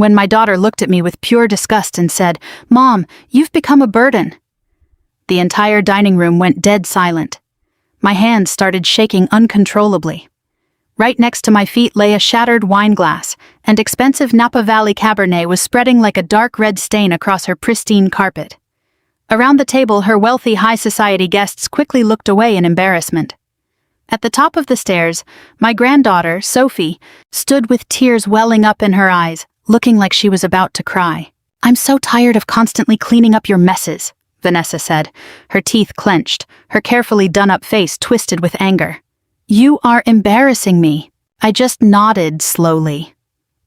when my daughter looked at me with pure disgust and said, "Mom, you've become a burden." The entire dining room went dead silent. My hands started shaking uncontrollably. Right next to my feet lay a shattered wine glass, and expensive Napa Valley Cabernet was spreading like a dark red stain across her pristine carpet. Around the table, her wealthy high society guests quickly looked away in embarrassment. At the top of the stairs, my granddaughter, Sophie, stood with tears welling up in her eyes, looking like she was about to cry. "I'm so tired of constantly cleaning up your messes," Vanessa said, her teeth clenched, her carefully done-up face twisted with anger. "You are embarrassing me." I just nodded slowly.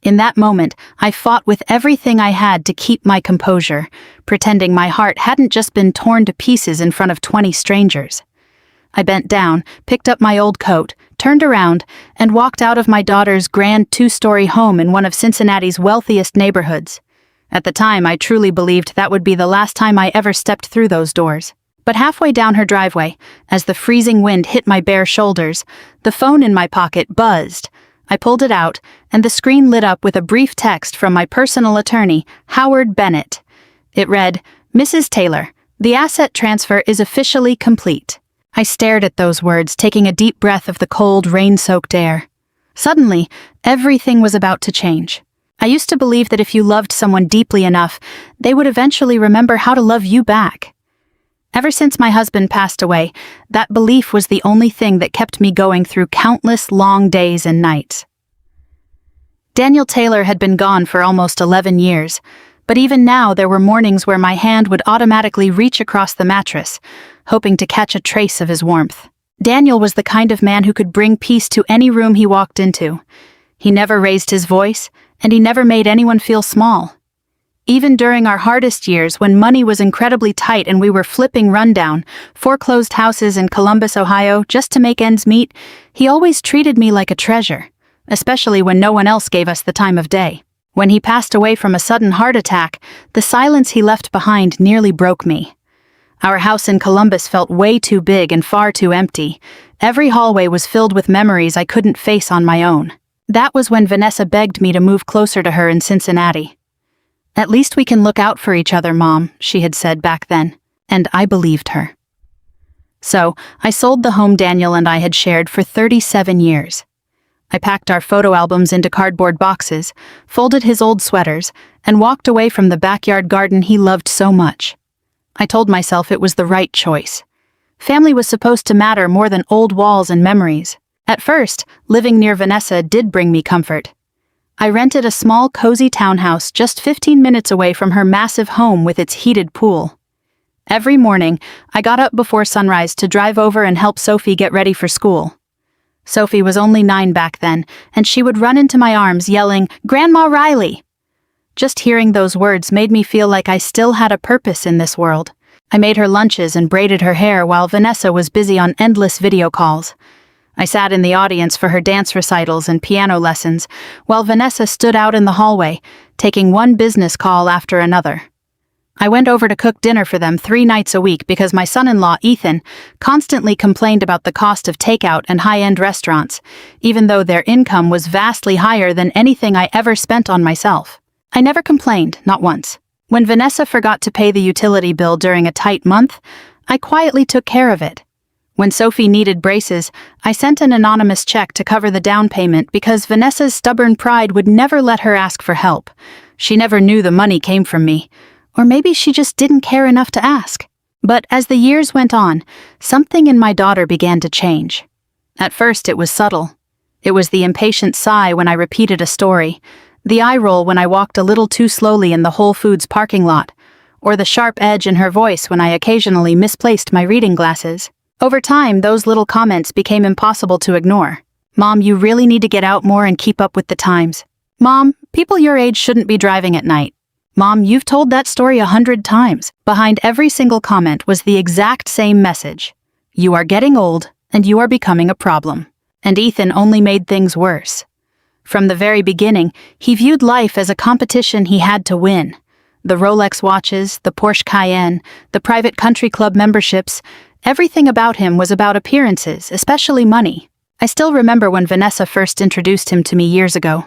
In that moment, I fought with everything I had to keep my composure, pretending my heart hadn't just been torn to pieces in front of 20 strangers. I bent down, picked up my old coat, turned around, and walked out of my daughter's grand 2-story home in one of Cincinnati's wealthiest neighborhoods. At the time, I truly believed that would be the last time I ever stepped through those doors. But halfway down her driveway, as the freezing wind hit my bare shoulders, the phone in my pocket buzzed. I pulled it out, and the screen lit up with a brief text from my personal attorney, Howard Bennett. It read, "Mrs. Taylor, the asset transfer is officially complete." I stared at those words, taking a deep breath of the cold, rain-soaked air. Suddenly, everything was about to change. I used to believe that if you loved someone deeply enough, they would eventually remember how to love you back. Ever since my husband passed away, that belief was the only thing that kept me going through countless long days and nights. Daniel Taylor had been gone for almost 11 years, but even now there were mornings where my hand would automatically reach across the mattress, hoping to catch a trace of his warmth. Daniel was the kind of man who could bring peace to any room he walked into. He never raised his voice, and he never made anyone feel small. Even during our hardest years, when money was incredibly tight and we were flipping rundown, foreclosed houses in Columbus, Ohio, just to make ends meet, he always treated me like a treasure, especially when no one else gave us the time of day. When he passed away from a sudden heart attack, the silence he left behind nearly broke me. Our house in Columbus felt way too big and far too empty. Every hallway was filled with memories I couldn't face on my own. That was when Vanessa begged me to move closer to her in Cincinnati. "At least we can look out for each other, Mom," she had said back then, and I believed her. So, I sold the home Daniel and I had shared for 37 years. I packed our photo albums into cardboard boxes, folded his old sweaters, and walked away from the backyard garden he loved so much. I told myself it was the right choice. Family was supposed to matter more than old walls and memories. At first, living near Vanessa did bring me comfort. I rented a small, cozy townhouse just 15 minutes away from her massive home with its heated pool. Every morning, I got up before sunrise to drive over and help Sophie get ready for school. Sophie was only 9 back then, and she would run into my arms yelling, "Grandma Riley!" Just hearing those words made me feel like I still had a purpose in this world. I made her lunches and braided her hair while Vanessa was busy on endless video calls. I sat in the audience for her dance recitals and piano lessons, while Vanessa stood out in the hallway, taking one business call after another. I went over to cook dinner for them 3 nights a week because my son-in-law, Ethan, constantly complained about the cost of takeout and high-end restaurants, even though their income was vastly higher than anything I ever spent on myself. I never complained, not once. When Vanessa forgot to pay the utility bill during a tight month, I quietly took care of it. When Sophie needed braces, I sent an anonymous check to cover the down payment because Vanessa's stubborn pride would never let her ask for help. She never knew the money came from me, or maybe she just didn't care enough to ask. But as the years went on, something in my daughter began to change. At first it was subtle. It was the impatient sigh when I repeated a story, the eye roll when I walked a little too slowly in the Whole Foods parking lot, or the sharp edge in her voice when I occasionally misplaced my reading glasses. Over time, those little comments became impossible to ignore. "Mom, you really need to get out more and keep up with the times." "Mom, people your age shouldn't be driving at night." "Mom, you've told that story 100 times. Behind every single comment was the exact same message. "You are getting old, and you are becoming a problem." And Ethan only made things worse. From the very beginning, he viewed life as a competition he had to win. The Rolex watches, the Porsche Cayenne, the private country club memberships, everything about him was about appearances, especially money. I still remember when Vanessa first introduced him to me years ago.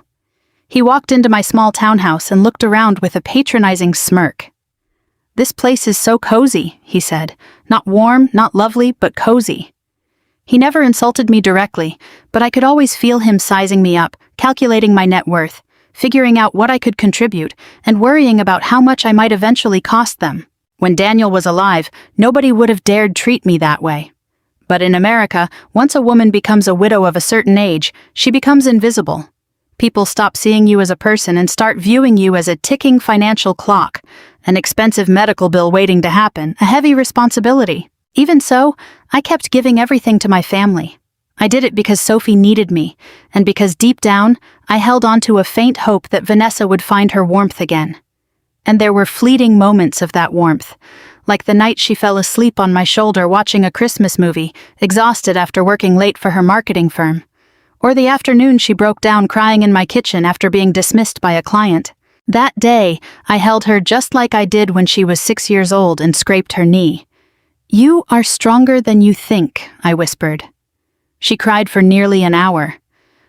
He walked into my small townhouse and looked around with a patronizing smirk. "This place is so cozy," he said. "Not warm, not lovely, but cozy." He never insulted me directly, but I could always feel him sizing me up, calculating my net worth, figuring out what I could contribute, and worrying about how much I might eventually cost them. When Daniel was alive, nobody would have dared treat me that way. But in America, once a woman becomes a widow of a certain age, she becomes invisible. People stop seeing you as a person and start viewing you as a ticking financial clock, an expensive medical bill waiting to happen, a heavy responsibility. Even so, I kept giving everything to my family. I did it because Sophie needed me, and because deep down, I held on to a faint hope that Vanessa would find her warmth again. And there were fleeting moments of that warmth, like the night she fell asleep on my shoulder watching a Christmas movie, exhausted after working late for her marketing firm. Or the afternoon she broke down crying in my kitchen after being dismissed by a client. That day, I held her just like I did when she was 6 years old and scraped her knee. "You are stronger than you think," I whispered. She cried for nearly an hour.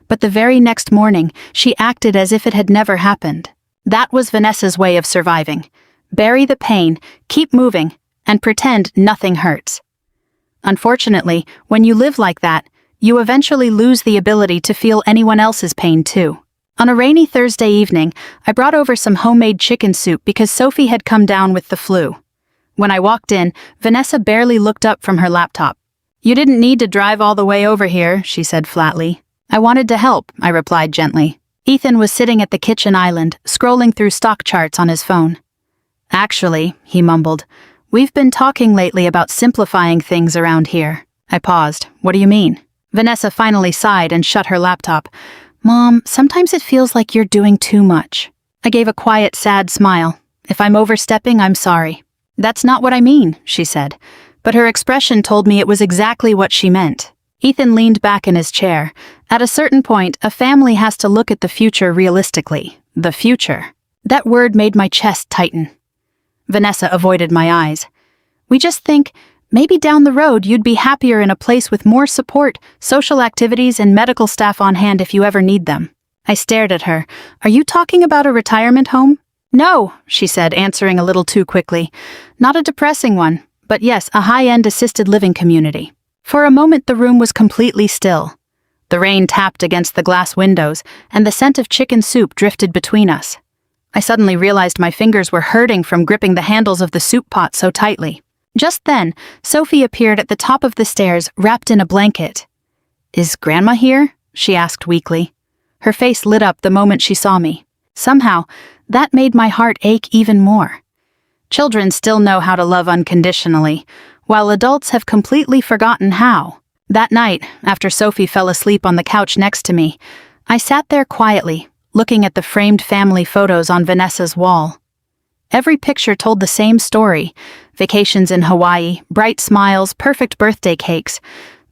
But the very next morning, she acted as if it had never happened. That was Vanessa's way of surviving. Bury the pain, keep moving, and pretend nothing hurts. Unfortunately, when you live like that, you eventually lose the ability to feel anyone else's pain too. On a rainy Thursday evening, I brought over some homemade chicken soup because Sophie had come down with the flu. When I walked in, Vanessa barely looked up from her laptop. "You didn't need to drive all the way over here," she said flatly. "I wanted to help," I replied gently. Ethan was sitting at the kitchen island, scrolling through stock charts on his phone. "Actually," he mumbled, "we've been talking lately about simplifying things around here." I paused. "What do you mean?" Vanessa finally sighed and shut her laptop. "Mom, sometimes it feels like you're doing too much." I gave a quiet, sad smile. "If I'm overstepping, I'm sorry." "That's not what I mean," she said, but her expression told me it was exactly what she meant. Ethan leaned back in his chair. At a certain point, a family has to look at the future realistically. The future. That word made my chest tighten. Vanessa avoided my eyes. "We just think, maybe down the road you'd be happier in a place with more support, social activities, and medical staff on hand if you ever need them." I stared at her. "Are you talking about a retirement home?" "No," she said, answering a little too quickly. "Not a depressing one, but yes, a high-end assisted living community." For a moment the room was completely still. The rain tapped against the glass windows, and the scent of chicken soup drifted between us. I suddenly realized my fingers were hurting from gripping the handles of the soup pot so tightly. Just then, Sophie appeared at the top of the stairs, wrapped in a blanket. "Is Grandma here?" she asked weakly. Her face lit up the moment she saw me. Somehow, that made my heart ache even more. Children still know how to love unconditionally, while adults have completely forgotten how. That night, after Sophie fell asleep on the couch next to me, I sat there quietly, looking at the framed family photos on Vanessa's wall. Every picture told the same story: vacations in Hawaii, bright smiles, perfect birthday cakes.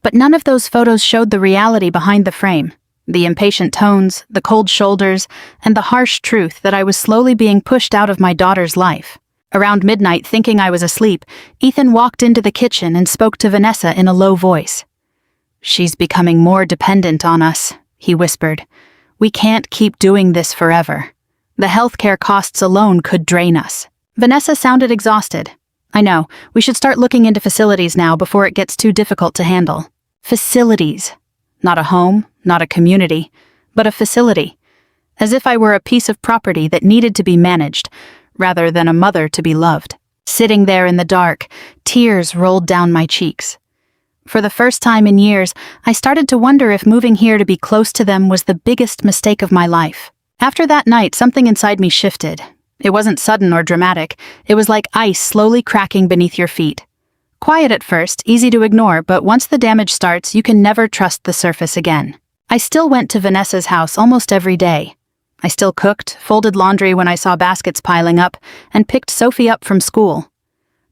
But none of those photos showed the reality behind the frame. The impatient tones, the cold shoulders, and the harsh truth that I was slowly being pushed out of my daughter's life. Around midnight, thinking I was asleep, Ethan walked into the kitchen and spoke to Vanessa in a low voice. "She's becoming more dependent on us," he whispered. "We can't keep doing this forever. The healthcare costs alone could drain us." Vanessa sounded exhausted. "I know, we should start looking into facilities now before it gets too difficult to handle." Facilities. Not a home, not a community, but a facility. As if I were a piece of property that needed to be managed, rather than a mother to be loved. Sitting there in the dark, tears rolled down my cheeks. For the first time in years, I started to wonder if moving here to be close to them was the biggest mistake of my life. After that night, something inside me shifted. It wasn't sudden or dramatic. It was like ice slowly cracking beneath your feet. Quiet at first, easy to ignore, but once the damage starts, you can never trust the surface again. I still went to Vanessa's house almost every day. I still cooked, folded laundry when I saw baskets piling up, and picked Sophie up from school.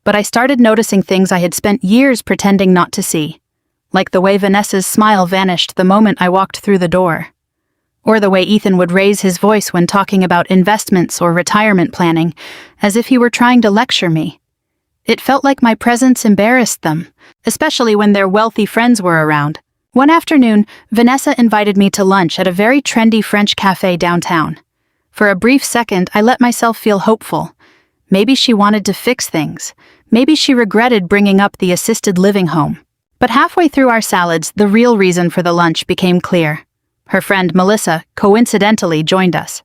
But I started noticing things I had spent years pretending not to see, like the way Vanessa's smile vanished the moment I walked through the door, or the way Ethan would raise his voice when talking about investments or retirement planning, as if he were trying to lecture me. It felt like my presence embarrassed them, especially when their wealthy friends were around. One afternoon, Vanessa invited me to lunch at a very trendy French cafe downtown. For a brief second, I let myself feel hopeful. Maybe she wanted to fix things. Maybe she regretted bringing up the assisted living home. But halfway through our salads, the real reason for the lunch became clear. Her friend Melissa coincidentally joined us.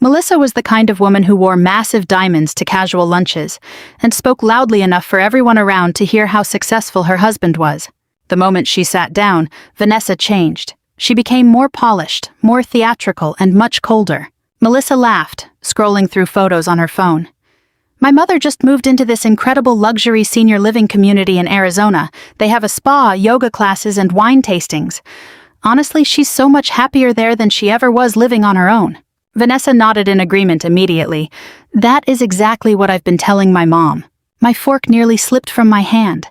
Melissa was the kind of woman who wore massive diamonds to casual lunches and spoke loudly enough for everyone around to hear how successful her husband was. The moment she sat down, Vanessa changed. She became more polished, more theatrical, and much colder. Melissa laughed, scrolling through photos on her phone. My mother just moved into this incredible luxury senior living community in Arizona. They have a spa, yoga classes, and wine tastings. Honestly, she's so much happier there than she ever was living on her own. Vanessa nodded in agreement immediately. That is exactly what I've been telling my mom. My fork nearly slipped from my hand.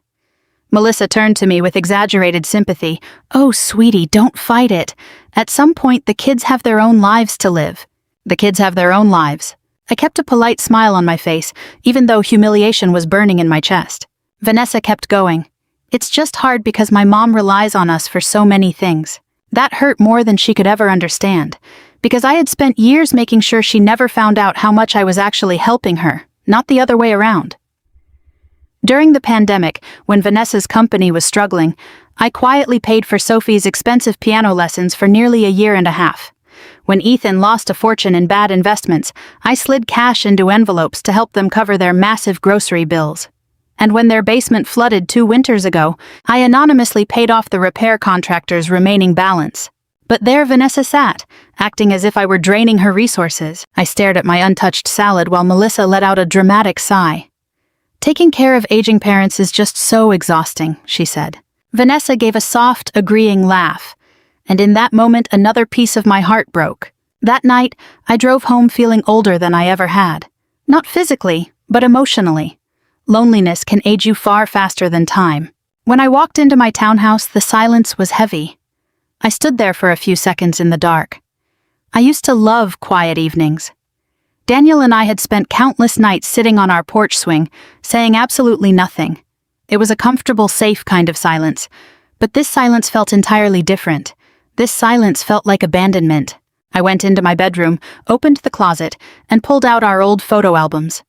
Melissa turned to me with exaggerated sympathy. Oh, sweetie, don't fight it. At some point, the kids have their own lives to live. The kids have their own lives. I kept a polite smile on my face, even though humiliation was burning in my chest. Vanessa kept going. It's just hard because my mom relies on us for so many things. That hurt more than she could ever understand, because I had spent years making sure she never found out how much I was actually helping her, not the other way around. During the pandemic, when Vanessa's company was struggling, I quietly paid for Sophie's expensive piano lessons for nearly a year and a half. When Ethan lost a fortune in bad investments, I slid cash into envelopes to help them cover their massive grocery bills. And when their basement flooded 2 winters ago, I anonymously paid off the repair contractor's remaining balance. But there Vanessa sat, acting as if I were draining her resources. I stared at my untouched salad while Melissa let out a dramatic sigh. Taking care of aging parents is just so exhausting, she said. Vanessa gave a soft, agreeing laugh. And in that moment, another piece of my heart broke. That night, I drove home feeling older than I ever had. Not physically, but emotionally. Loneliness can age you far faster than time. When I walked into my townhouse, the silence was heavy. I stood there for a few seconds in the dark. I used to love quiet evenings. Daniel and I had spent countless nights sitting on our porch swing, saying absolutely nothing. It was a comfortable, safe kind of silence, but this silence felt entirely different. This silence felt like abandonment. I went into my bedroom, opened the closet, and pulled out our old photo albums.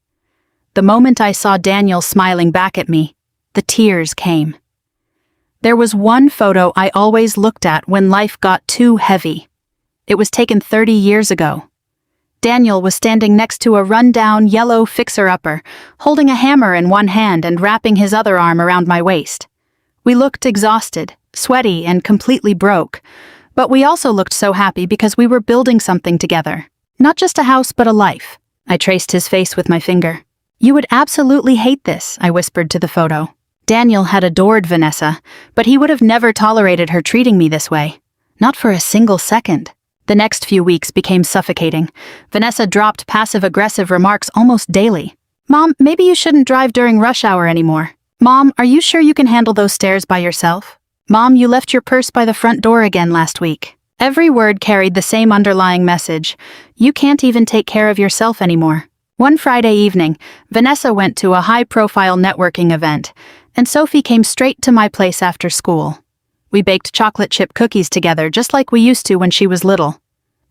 The moment I saw Daniel smiling back at me, the tears came. There was one photo I always looked at when life got too heavy. It was taken 30 years ago. Daniel was standing next to a run-down yellow fixer-upper, holding a hammer in one hand and wrapping his other arm around my waist. We looked exhausted, sweaty, and completely broke. But we also looked so happy because we were building something together. Not just a house, but a life. I traced his face with my finger. You would absolutely hate this, I whispered to the photo. Daniel had adored Vanessa, but he would have never tolerated her treating me this way. Not for a single second. The next few weeks became suffocating. Vanessa dropped passive-aggressive remarks almost daily. Mom, maybe you shouldn't drive during rush hour anymore. Mom, are you sure you can handle those stairs by yourself? Mom, you left your purse by the front door again last week. Every word carried the same underlying message. You can't even take care of yourself anymore. One Friday evening, Vanessa went to a high-profile networking event, and Sophie came straight to my place after school. We baked chocolate chip cookies together just like we used to when she was little.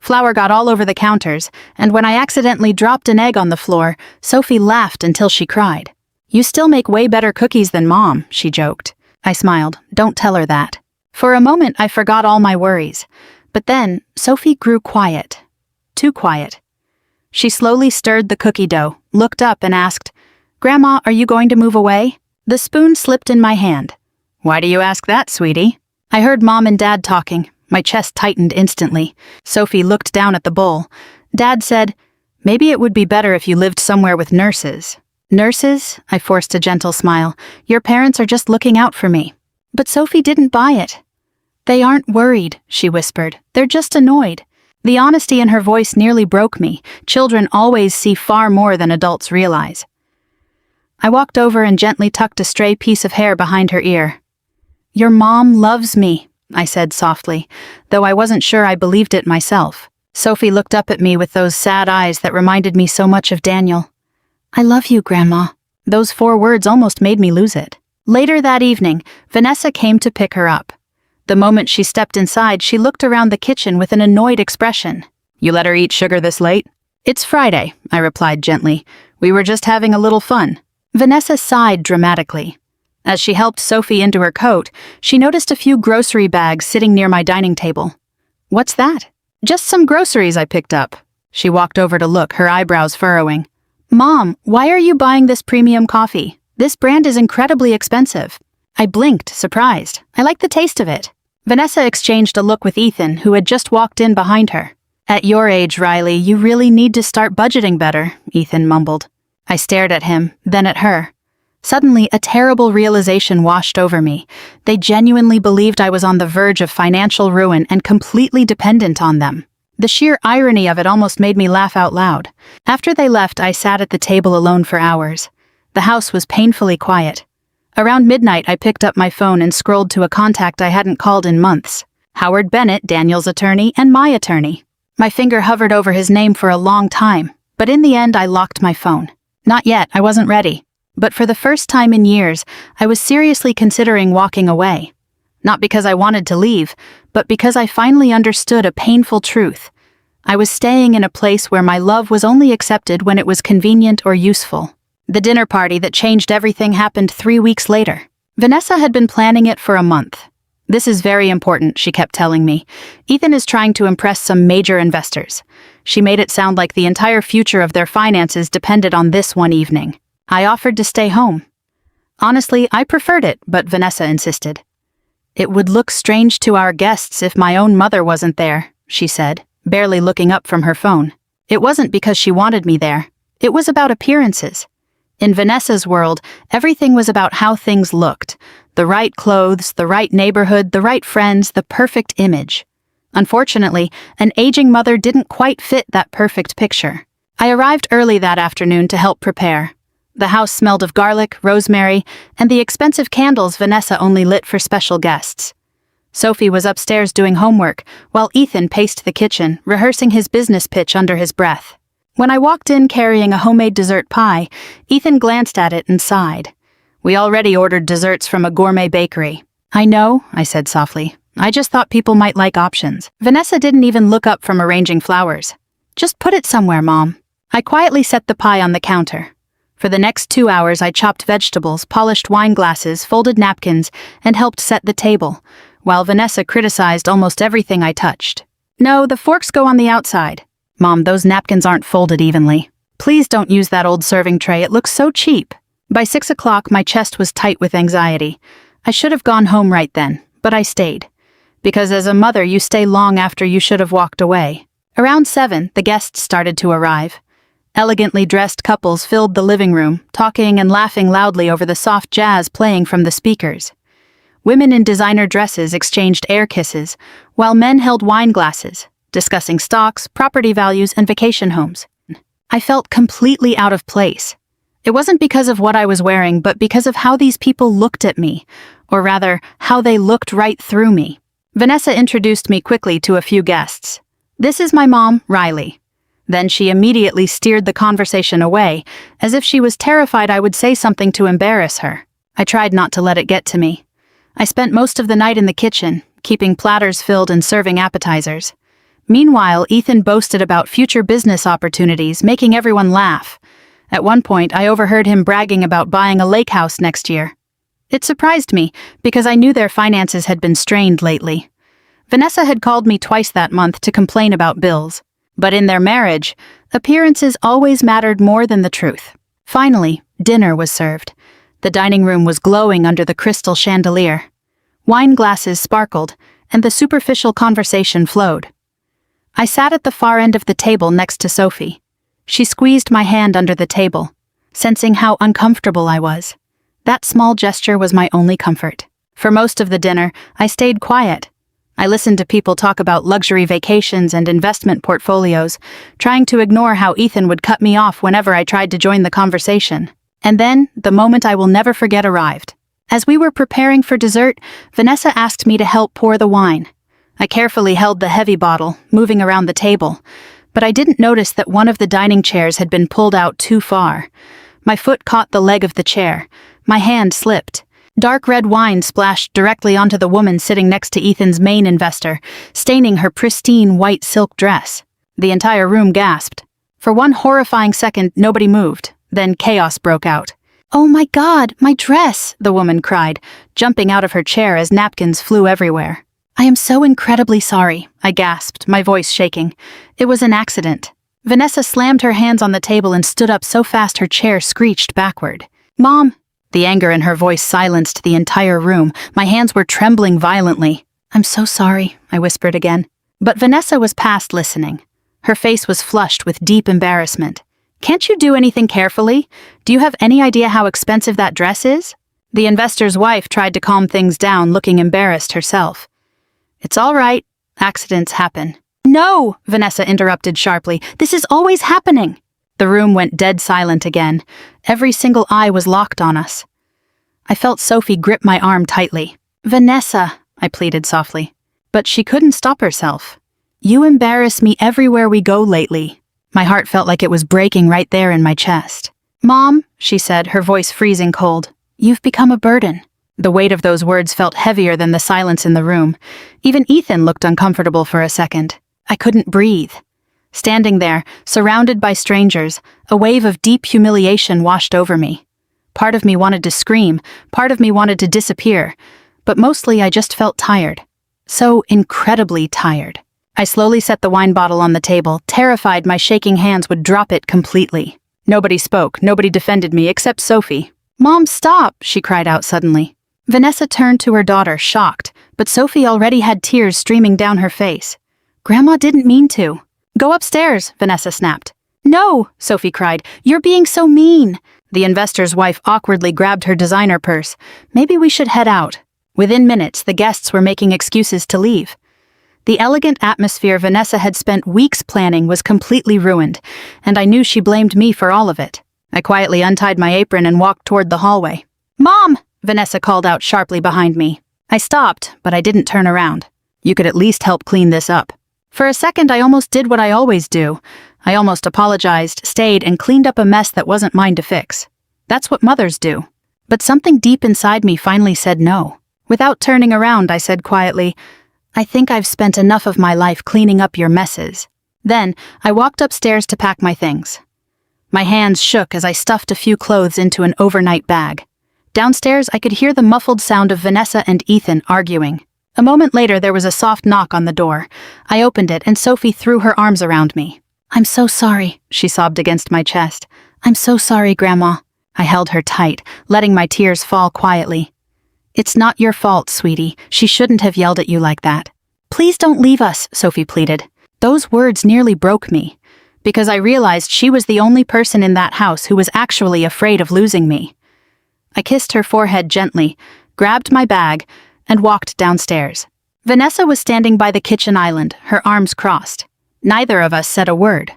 Flour got all over the counters, and when I accidentally dropped an egg on the floor, Sophie laughed until she cried. You still make way better cookies than Mom, she joked. I smiled. Don't tell her that. For a moment, I forgot all my worries. But then, Sophie grew quiet. Too quiet. She slowly stirred the cookie dough, looked up and asked, Grandma, are you going to move away? The spoon slipped in my hand. Why do you ask that, sweetie? I heard Mom and Dad talking. My chest tightened instantly. Sophie looked down at the bowl. Dad said, Maybe it would be better if you lived somewhere with nurses. Nurses? I forced a gentle smile. Your parents are just looking out for me. But Sophie didn't buy it. They aren't worried, she whispered. They're just annoyed. The honesty in her voice nearly broke me. Children always see far more than adults realize. I walked over and gently tucked a stray piece of hair behind her ear. Your mom loves me, I said softly, though I wasn't sure I believed it myself. Sophie looked up at me with those sad eyes that reminded me so much of Daniel. I love you, Grandma. Those 4 words almost made me lose it. Later that evening, Vanessa came to pick her up. The moment she stepped inside, she looked around the kitchen with an annoyed expression. You let her eat sugar this late? "It's Friday," I replied gently. "We were just having a little fun." Vanessa sighed dramatically. As she helped Sophie into her coat, she noticed a few grocery bags sitting near my dining table. "What's that?" "Just some groceries I picked up." She walked over to look, her eyebrows furrowing. "Mom, why are you buying this premium coffee? This brand is incredibly expensive." I blinked, surprised. I liked the taste of it. Vanessa exchanged a look with Ethan, who had just walked in behind her. "At your age, Riley, you really need to start budgeting better," Ethan mumbled. I stared at him, then at her. Suddenly, a terrible realization washed over me. They genuinely believed I was on the verge of financial ruin and completely dependent on them. The sheer irony of it almost made me laugh out loud. After they left, I sat at the table alone for hours. The house was painfully quiet. Around midnight, I picked up my phone and scrolled to a contact I hadn't called in months. Howard Bennett, Daniel's attorney, and my attorney. My finger hovered over his name for a long time, but in the end I locked my phone. Not yet, I wasn't ready. But for the first time in years, I was seriously considering walking away. Not because I wanted to leave, but because I finally understood a painful truth. I was staying in a place where my love was only accepted when it was convenient or useful. The dinner party that changed everything happened 3 weeks later. Vanessa had been planning it for a month. "This is very important," she kept telling me. "Ethan is trying to impress some major investors." She made it sound like the entire future of their finances depended on this one evening. I offered to stay home. Honestly, I preferred it, but Vanessa insisted. "It would look strange to our guests if my own mother wasn't there," she said, barely looking up from her phone. It wasn't because she wanted me there. It was about appearances. In Vanessa's world, everything was about how things looked. The right clothes, the right neighborhood, the right friends, the perfect image. Unfortunately, an aging mother didn't quite fit that perfect picture. I arrived early that afternoon to help prepare. The house smelled of garlic, rosemary, and the expensive candles Vanessa only lit for special guests. Sophie was upstairs doing homework, while Ethan paced the kitchen, rehearsing his business pitch under his breath. When I walked in carrying a homemade dessert pie, Ethan glanced at it and sighed. "We already ordered desserts from a gourmet bakery." "I know," I said softly. "I just thought people might like options." Vanessa didn't even look up from arranging flowers. "Just put it somewhere, Mom." I quietly set the pie on the counter. For the next 2 hours, I chopped vegetables, polished wine glasses, folded napkins, and helped set the table, while Vanessa criticized almost everything I touched. "No, the forks go on the outside." "Mom, those napkins aren't folded evenly." "Please don't use that old serving tray, it looks so cheap." By 6 o'clock, my chest was tight with anxiety. I should have gone home right then, but I stayed. Because as a mother, you stay long after you should have walked away. Around 7, the guests started to arrive. Elegantly dressed couples filled the living room, talking and laughing loudly over the soft jazz playing from the speakers. Women in designer dresses exchanged air kisses, while men held wine glasses, discussing stocks, property values, and vacation homes. I felt completely out of place. It wasn't because of what I was wearing, but because of how these people looked at me, or rather, how they looked right through me. Vanessa introduced me quickly to a few guests. "This is my mom, Riley." Then she immediately steered the conversation away, as if she was terrified I would say something to embarrass her. I tried not to let it get to me. I spent most of the night in the kitchen, keeping platters filled and serving appetizers. Meanwhile, Ethan boasted about future business opportunities, making everyone laugh. At one point, I overheard him bragging about buying a lake house next year. It surprised me, because I knew their finances had been strained lately. Vanessa had called me twice that month to complain about bills. But in their marriage, appearances always mattered more than the truth. Finally, dinner was served. The dining room was glowing under the crystal chandelier. Wine glasses sparkled, and the superficial conversation flowed. I sat at the far end of the table next to Sophie. She squeezed my hand under the table, sensing how uncomfortable I was. That small gesture was my only comfort. For most of the dinner, I stayed quiet. I listened to people talk about luxury vacations and investment portfolios, trying to ignore how Ethan would cut me off whenever I tried to join the conversation. And then, the moment I will never forget arrived. As we were preparing for dessert, Vanessa asked me to help pour the wine. I carefully held the heavy bottle, moving around the table, but I didn't notice that one of the dining chairs had been pulled out too far. My foot caught the leg of the chair. My hand slipped. Dark red wine splashed directly onto the woman sitting next to Ethan's main investor, staining her pristine white silk dress. The entire room gasped. For one horrifying second, nobody moved. Then chaos broke out. "Oh my God, my dress!" the woman cried, jumping out of her chair as napkins flew everywhere. "I am so incredibly sorry," I gasped, my voice shaking. "It was an accident." Vanessa slammed her hands on the table and stood up so fast her chair screeched backward. "Mom!" The anger in her voice silenced the entire room. My hands were trembling violently. "I'm so sorry," I whispered again. But Vanessa was past listening. Her face was flushed with deep embarrassment. "Can't you do anything carefully? Do you have any idea how expensive that dress is?" The investor's wife tried to calm things down, looking embarrassed herself. "It's all right. Accidents happen." "No!" Vanessa interrupted sharply. "This is always happening." The room went dead silent again. Every single eye was locked on us. I felt Sophie grip my arm tightly. "Vanessa," I pleaded softly. But she couldn't stop herself. "You embarrass me everywhere we go lately." My heart felt like it was breaking right there in my chest. "Mom," she said, her voice freezing cold, "you've become a burden." The weight of those words felt heavier than the silence in the room. Even Ethan looked uncomfortable for a second. I couldn't breathe. Standing there, surrounded by strangers, a wave of deep humiliation washed over me. Part of me wanted to scream, part of me wanted to disappear, but mostly I just felt tired. So incredibly tired. I slowly set the wine bottle on the table, terrified my shaking hands would drop it completely. Nobody spoke, nobody defended me except Sophie. "Mom, stop!" she cried out suddenly. Vanessa turned to her daughter, shocked, but Sophie already had tears streaming down her face. "Grandma didn't mean to." "Go upstairs," Vanessa snapped. "No!" Sophie cried. "You're being so mean." The investor's wife awkwardly grabbed her designer purse. "Maybe we should head out." Within minutes, the guests were making excuses to leave. The elegant atmosphere Vanessa had spent weeks planning was completely ruined, and I knew she blamed me for all of it. I quietly untied my apron and walked toward the hallway. "Mom!" Vanessa called out sharply behind me. I stopped, but I didn't turn around. "You could at least help clean this up." For a second, I almost did what I always do. I almost apologized, stayed, and cleaned up a mess that wasn't mine to fix. That's what mothers do. But something deep inside me finally said no. Without turning around, I said quietly, "I think I've spent enough of my life cleaning up your messes." Then, I walked upstairs to pack my things. My hands shook as I stuffed a few clothes into an overnight bag. Downstairs, I could hear the muffled sound of Vanessa and Ethan arguing. A moment later, there was a soft knock on the door. I opened it, and Sophie threw her arms around me. "I'm so sorry," she sobbed against my chest. "I'm so sorry, Grandma." I held her tight, letting my tears fall quietly. "It's not your fault, sweetie. She shouldn't have yelled at you like that." "Please don't leave us," Sophie pleaded. Those words nearly broke me, because I realized she was the only person in that house who was actually afraid of losing me. I kissed her forehead gently, grabbed my bag, and walked downstairs. Vanessa was standing by the kitchen island, her arms crossed. Neither of us said a word.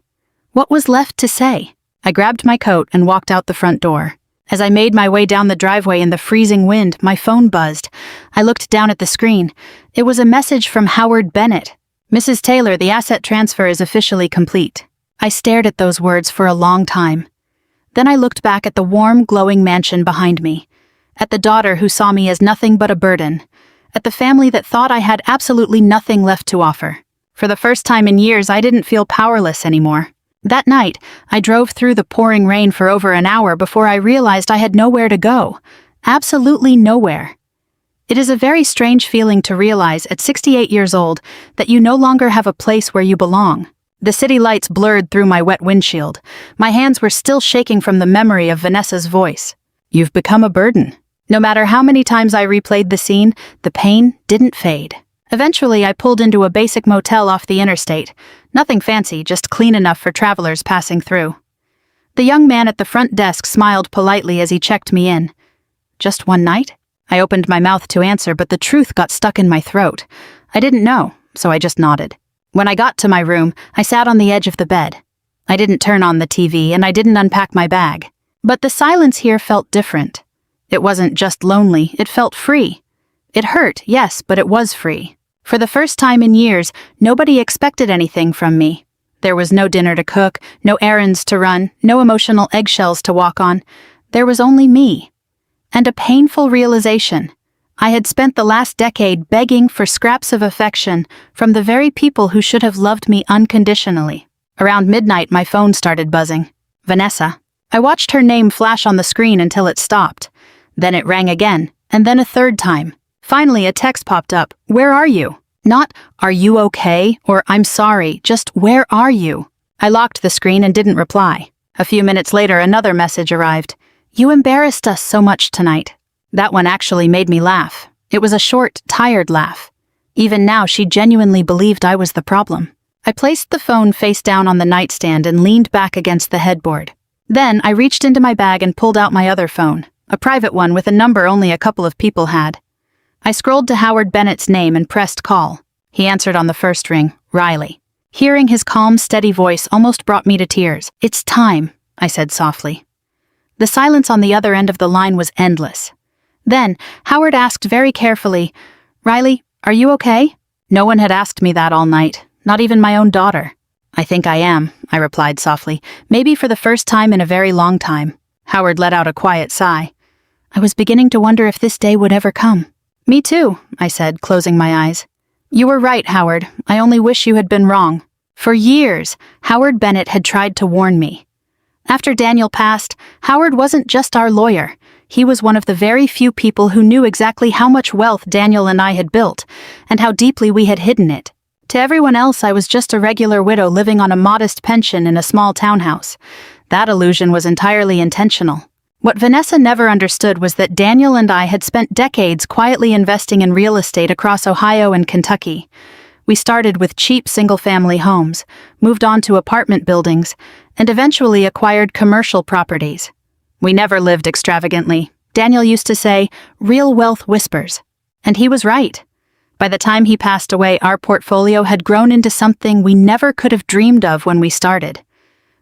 What was left to say? I grabbed my coat and walked out the front door. As I made my way down the driveway in the freezing wind, my phone buzzed. I looked down at the screen. It was a message from Howard Bennett. "Mrs. Taylor, the asset transfer is officially complete." I stared at those words for a long time. Then I looked back at the warm, glowing mansion behind me, at the daughter who saw me as nothing but a burden, at the family that thought I had absolutely nothing left to offer. For the first time in years, I didn't feel powerless anymore. That night, I drove through the pouring rain for over an hour before I realized I had nowhere to go. Absolutely nowhere. It is a very strange feeling to realize at 68 years old that you no longer have a place where you belong. The city lights blurred through my wet windshield. My hands were still shaking from the memory of Vanessa's voice. "You've become a burden." No matter how many times I replayed the scene, the pain didn't fade. Eventually, I pulled into a basic motel off the interstate. Nothing fancy, just clean enough for travelers passing through. The young man at the front desk smiled politely as he checked me in. "Just one night?" I opened my mouth to answer, but the truth got stuck in my throat. I didn't know, so I just nodded. When I got to my room, I sat on the edge of the bed. I didn't turn on the TV, and I didn't unpack my bag. But the silence here felt different. It wasn't just lonely, it felt free. It hurt, yes, but it was free. For the first time in years, nobody expected anything from me. There was no dinner to cook, no errands to run, no emotional eggshells to walk on. There was only me. And a painful realization. I had spent the last decade begging for scraps of affection from the very people who should have loved me unconditionally. Around midnight, my phone started buzzing. Vanessa. I watched her name flash on the screen until it stopped. Then it rang again, and then a third time. Finally, a text popped up. Where are you? Not, are you okay? Or I'm sorry, just where are you? I locked the screen and didn't reply. A few minutes later, another message arrived. You embarrassed us so much tonight. That one actually made me laugh. It was a short, tired laugh. Even now, she genuinely believed I was the problem. I placed the phone face down on the nightstand and leaned back against the headboard. Then I reached into my bag and pulled out my other phone, a private one with a number only a couple of people had. I scrolled to Howard Bennett's name and pressed call. He answered on the first ring, Riley. Hearing his calm, steady voice almost brought me to tears. It's time, I said softly. The silence on the other end of the line was endless. Then, Howard asked very carefully, Riley, are you okay? No one had asked me that all night, not even my own daughter. I think I am, I replied softly, maybe for the first time in a very long time. Howard let out a quiet sigh. I was beginning to wonder if this day would ever come. Me too, I said, closing my eyes. You were right, Howard. I only wish you had been wrong. For years, Howard Bennett had tried to warn me. After Daniel passed, Howard wasn't just our lawyer. He was one of the very few people who knew exactly how much wealth Daniel and I had built, and how deeply we had hidden it. To everyone else, I was just a regular widow living on a modest pension in a small townhouse. That illusion was entirely intentional. What Vanessa never understood was that Daniel and I had spent decades quietly investing in real estate across Ohio and Kentucky. We started with cheap single-family homes, moved on to apartment buildings, and eventually acquired commercial properties. We never lived extravagantly. Daniel used to say, real wealth whispers. And he was right. By the time he passed away, our portfolio had grown into something we never could have dreamed of when we started.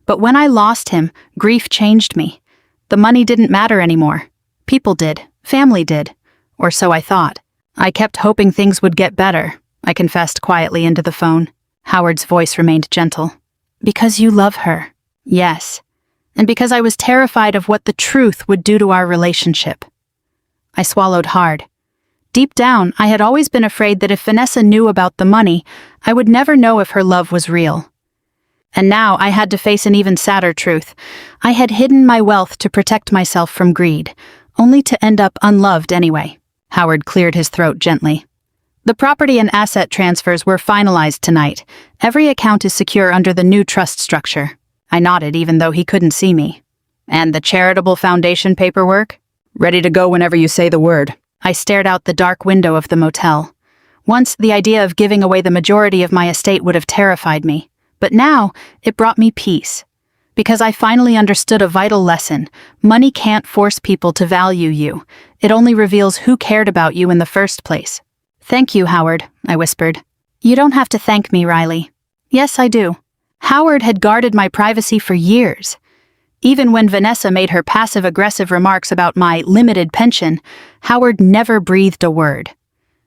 But when I lost him, grief changed me. The money didn't matter anymore. People did. Family did. Or so I thought. I kept hoping things would get better, I confessed quietly into the phone. Howard's voice remained gentle. Because you love her. Yes. And because I was terrified of what the truth would do to our relationship. I swallowed hard. Deep down, I had always been afraid that if Vanessa knew about the money, I would never know if her love was real. And now I had to face an even sadder truth. I had hidden my wealth to protect myself from greed, only to end up unloved anyway. Howard cleared his throat gently. The property and asset transfers were finalized tonight. Every account is secure under the new trust structure. I nodded even though he couldn't see me. And the charitable foundation paperwork? Ready to go whenever you say the word. I stared out the dark window of the motel. Once, the idea of giving away the majority of my estate would have terrified me. But now, it brought me peace. Because I finally understood a vital lesson. Money can't force people to value you. It only reveals who cared about you in the first place. Thank you, Howard, I whispered. You don't have to thank me, Riley. Yes, I do. Howard had guarded my privacy for years. Even when Vanessa made her passive-aggressive remarks about my limited pension, Howard never breathed a word.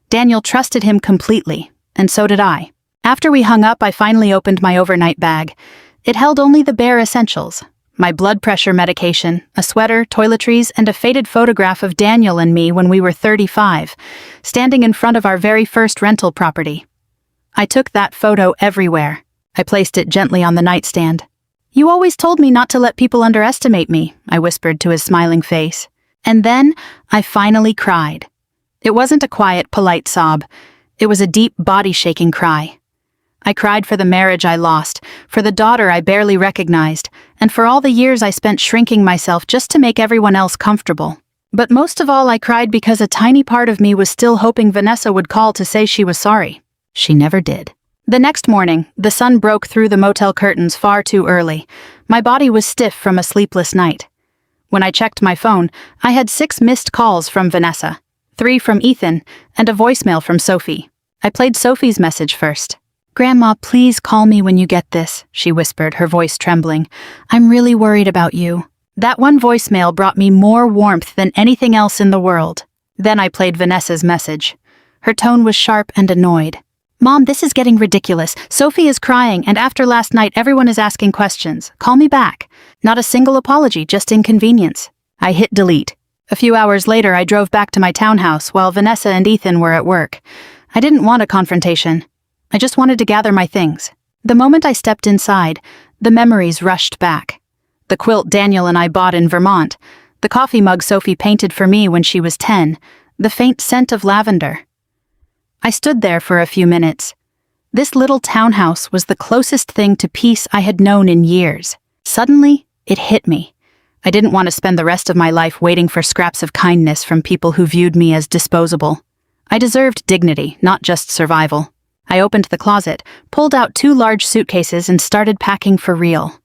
Daniel trusted him completely, and so did I. After we hung up, I finally opened my overnight bag. It held only the bare essentials. My blood pressure medication, a sweater, toiletries, and a faded photograph of Daniel and me when we were 35, standing in front of our very first rental property. I took that photo everywhere. I placed it gently on the nightstand. You always told me not to let people underestimate me, I whispered to his smiling face. And then I finally cried. It wasn't a quiet, polite sob. It was a deep, body-shaking cry. I cried for the marriage I lost, for the daughter I barely recognized, and for all the years I spent shrinking myself just to make everyone else comfortable. But most of all, I cried because a tiny part of me was still hoping Vanessa would call to say she was sorry. She never did. The next morning, the sun broke through the motel curtains far too early. My body was stiff from a sleepless night. When I checked my phone, I had 6 missed calls from Vanessa, 3 from Ethan, and a voicemail from Sophie. I played Sophie's message first. Grandma, please call me when you get this, she whispered, her voice trembling. I'm really worried about you. That one voicemail brought me more warmth than anything else in the world. Then I played Vanessa's message. Her tone was sharp and annoyed. Mom, this is getting ridiculous. Sophie is crying, and after last night, everyone is asking questions. Call me back. Not a single apology, just inconvenience. I hit delete. A few hours later, I drove back to my townhouse while Vanessa and Ethan were at work. I didn't want a confrontation. I just wanted to gather my things. The moment I stepped inside, the memories rushed back. The quilt Daniel and I bought in Vermont, the coffee mug Sophie painted for me when she was 10, the faint scent of lavender. I stood there for a few minutes. This little townhouse was the closest thing to peace I had known in years. Suddenly, it hit me. I didn't want to spend the rest of my life waiting for scraps of kindness from people who viewed me as disposable. I deserved dignity, not just survival. I opened the closet, pulled out 2 large suitcases, and started packing for real.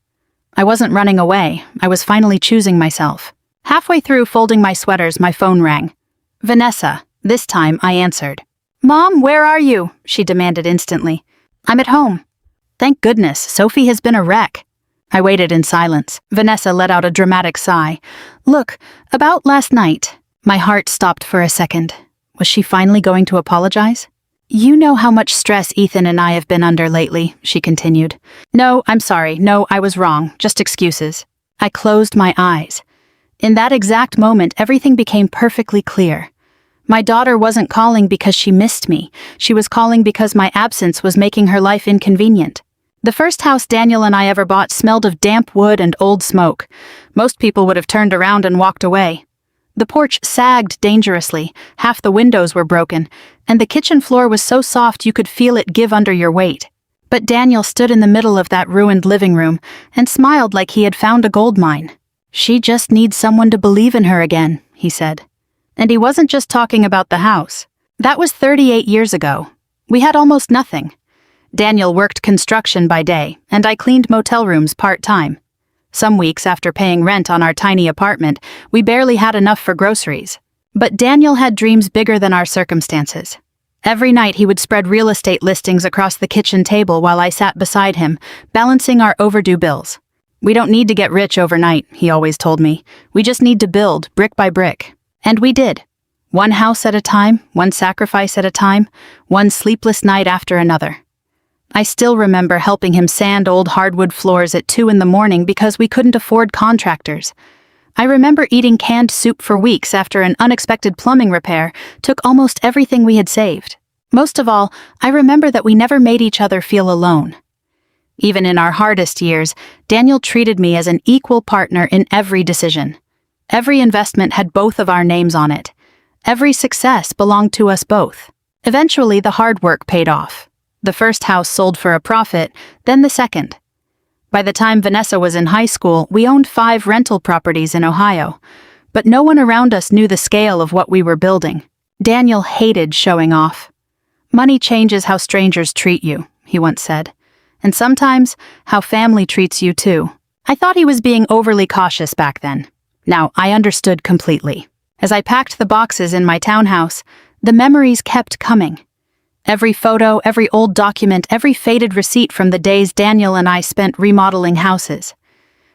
I wasn't running away. I was finally choosing myself. Halfway through folding my sweaters, my phone rang. Vanessa. This time, I answered. "Mom, where are you?" she demanded instantly. "I'm at home." Thank goodness, Sophie has been a wreck. I waited in silence. Vanessa let out a dramatic sigh. "Look, about last night." My heart stopped for a second. Was she finally going to apologize? "You know how much stress Ethan and I have been under lately," she continued. "No, I'm sorry. No, I was wrong. Just excuses." I closed my eyes. In that exact moment, everything became perfectly clear. My daughter wasn't calling because she missed me. She was calling because my absence was making her life inconvenient. The first house Daniel and I ever bought smelled of damp wood and old smoke. Most people would have turned around and walked away. The porch sagged dangerously, half the windows were broken, and the kitchen floor was so soft you could feel it give under your weight. But Daniel stood in the middle of that ruined living room and smiled like he had found a gold mine. "She just needs someone to believe in her again," he said. And he wasn't just talking about the house. That was 38 years ago. We had almost nothing. Daniel worked construction by day, and I cleaned motel rooms part-time. Some weeks after paying rent on our tiny apartment, we barely had enough for groceries. But Daniel had dreams bigger than our circumstances. Every night he would spread real estate listings across the kitchen table while I sat beside him, balancing our overdue bills. "We don't need to get rich overnight," he always told me. "We just need to build, brick by brick." And we did. One house at a time, one sacrifice at a time, one sleepless night after another. I still remember helping him sand old hardwood floors at 2 a.m. because we couldn't afford contractors. I remember eating canned soup for weeks after an unexpected plumbing repair took almost everything we had saved. Most of all, I remember that we never made each other feel alone. Even in our hardest years, Daniel treated me as an equal partner in every decision. Every investment had both of our names on it. Every success belonged to us both. Eventually, the hard work paid off. The first house sold for a profit, then the second. By the time Vanessa was in high school, we owned 5 rental properties in Ohio. But no one around us knew the scale of what we were building. Daniel hated showing off. "Money changes how strangers treat you," he once said. "And sometimes, how family treats you too." I thought he was being overly cautious back then. Now, I understood completely. As I packed the boxes in my townhouse, the memories kept coming. Every photo, every old document, every faded receipt from the days Daniel and I spent remodeling houses.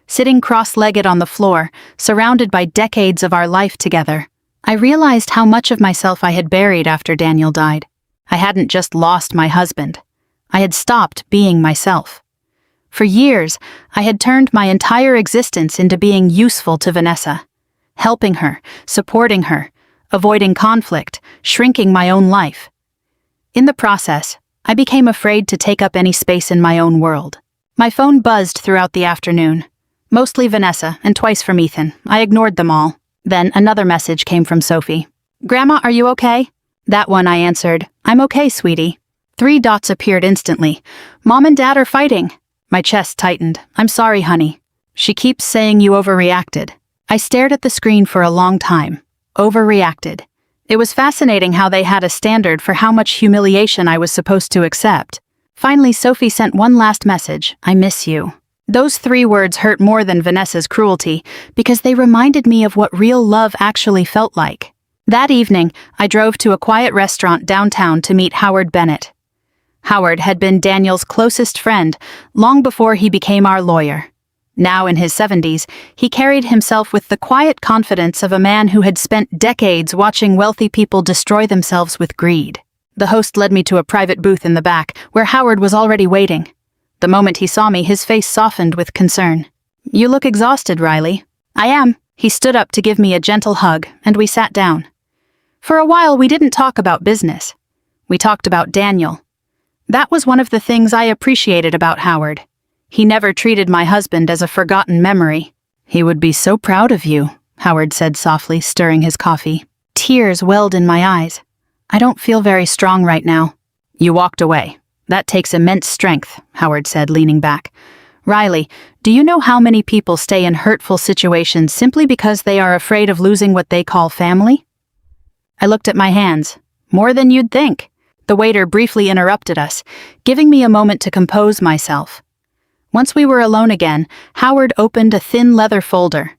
Sitting cross-legged on the floor, surrounded by decades of our life together, I realized how much of myself I had buried after Daniel died. I hadn't just lost my husband. I had stopped being myself. For years, I had turned my entire existence into being useful to Vanessa, helping her, supporting her, avoiding conflict, shrinking my own life. In the process, I became afraid to take up any space in my own world. My phone buzzed throughout the afternoon. Mostly Vanessa, and twice from Ethan. I ignored them all. Then another message came from Sophie. "Grandma, are you okay?" That one I answered, "I'm okay, sweetie." 3 dots appeared instantly. "Mom and Dad are fighting." My chest tightened. "I'm sorry, honey." "She keeps saying you overreacted." I stared at the screen for a long time. Overreacted. It was fascinating how they had a standard for how much humiliation I was supposed to accept. Finally, Sophie sent one last message, "I miss you." Those 3 words hurt more than Vanessa's cruelty because they reminded me of what real love actually felt like. That evening, I drove to a quiet restaurant downtown to meet Howard Bennett. Howard had been Daniel's closest friend long before he became our lawyer. Now in his 70s, he carried himself with the quiet confidence of a man who had spent decades watching wealthy people destroy themselves with greed. The host led me to a private booth in the back, where Howard was already waiting. The moment he saw me, his face softened with concern. "You look exhausted, Riley." "I am." He stood up to give me a gentle hug, and we sat down. For a while, we didn't talk about business. We talked about Daniel. That was one of the things I appreciated about Howard. He never treated my husband as a forgotten memory. "He would be so proud of you," Howard said softly, stirring his coffee. Tears welled in my eyes. "I don't feel very strong right now." "You walked away. That takes immense strength," Howard said, leaning back. "Riley, do you know how many people stay in hurtful situations simply because they are afraid of losing what they call family?" I looked at my hands. "More than you'd think." The waiter briefly interrupted us, giving me a moment to compose myself. Once we were alone again, Howard opened a thin leather folder.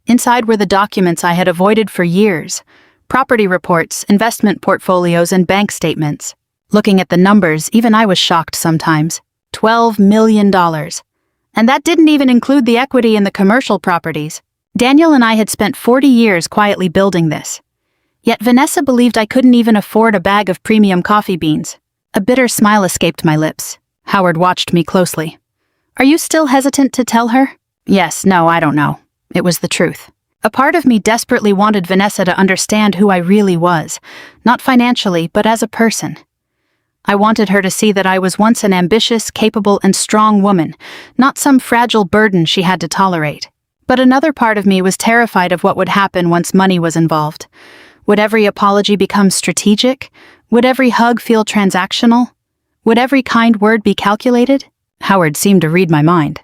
Inside were the documents I had avoided for years: property reports, investment portfolios, and bank statements. Looking at the numbers, even I was shocked sometimes. $12 million. And that didn't even include the equity in the commercial properties. Daniel and I had spent 40 years quietly building this. Yet Vanessa believed I couldn't even afford a bag of premium coffee beans. A bitter smile escaped my lips. Howard watched me closely. "Are you still hesitant to tell her?" "Yes, no, I don't know." It was the truth. A part of me desperately wanted Vanessa to understand who I really was, not financially, but as a person. I wanted her to see that I was once an ambitious, capable, and strong woman, not some fragile burden she had to tolerate. But another part of me was terrified of what would happen once money was involved. Would every apology become strategic? Would every hug feel transactional? Would every kind word be calculated? Howard seemed to read my mind.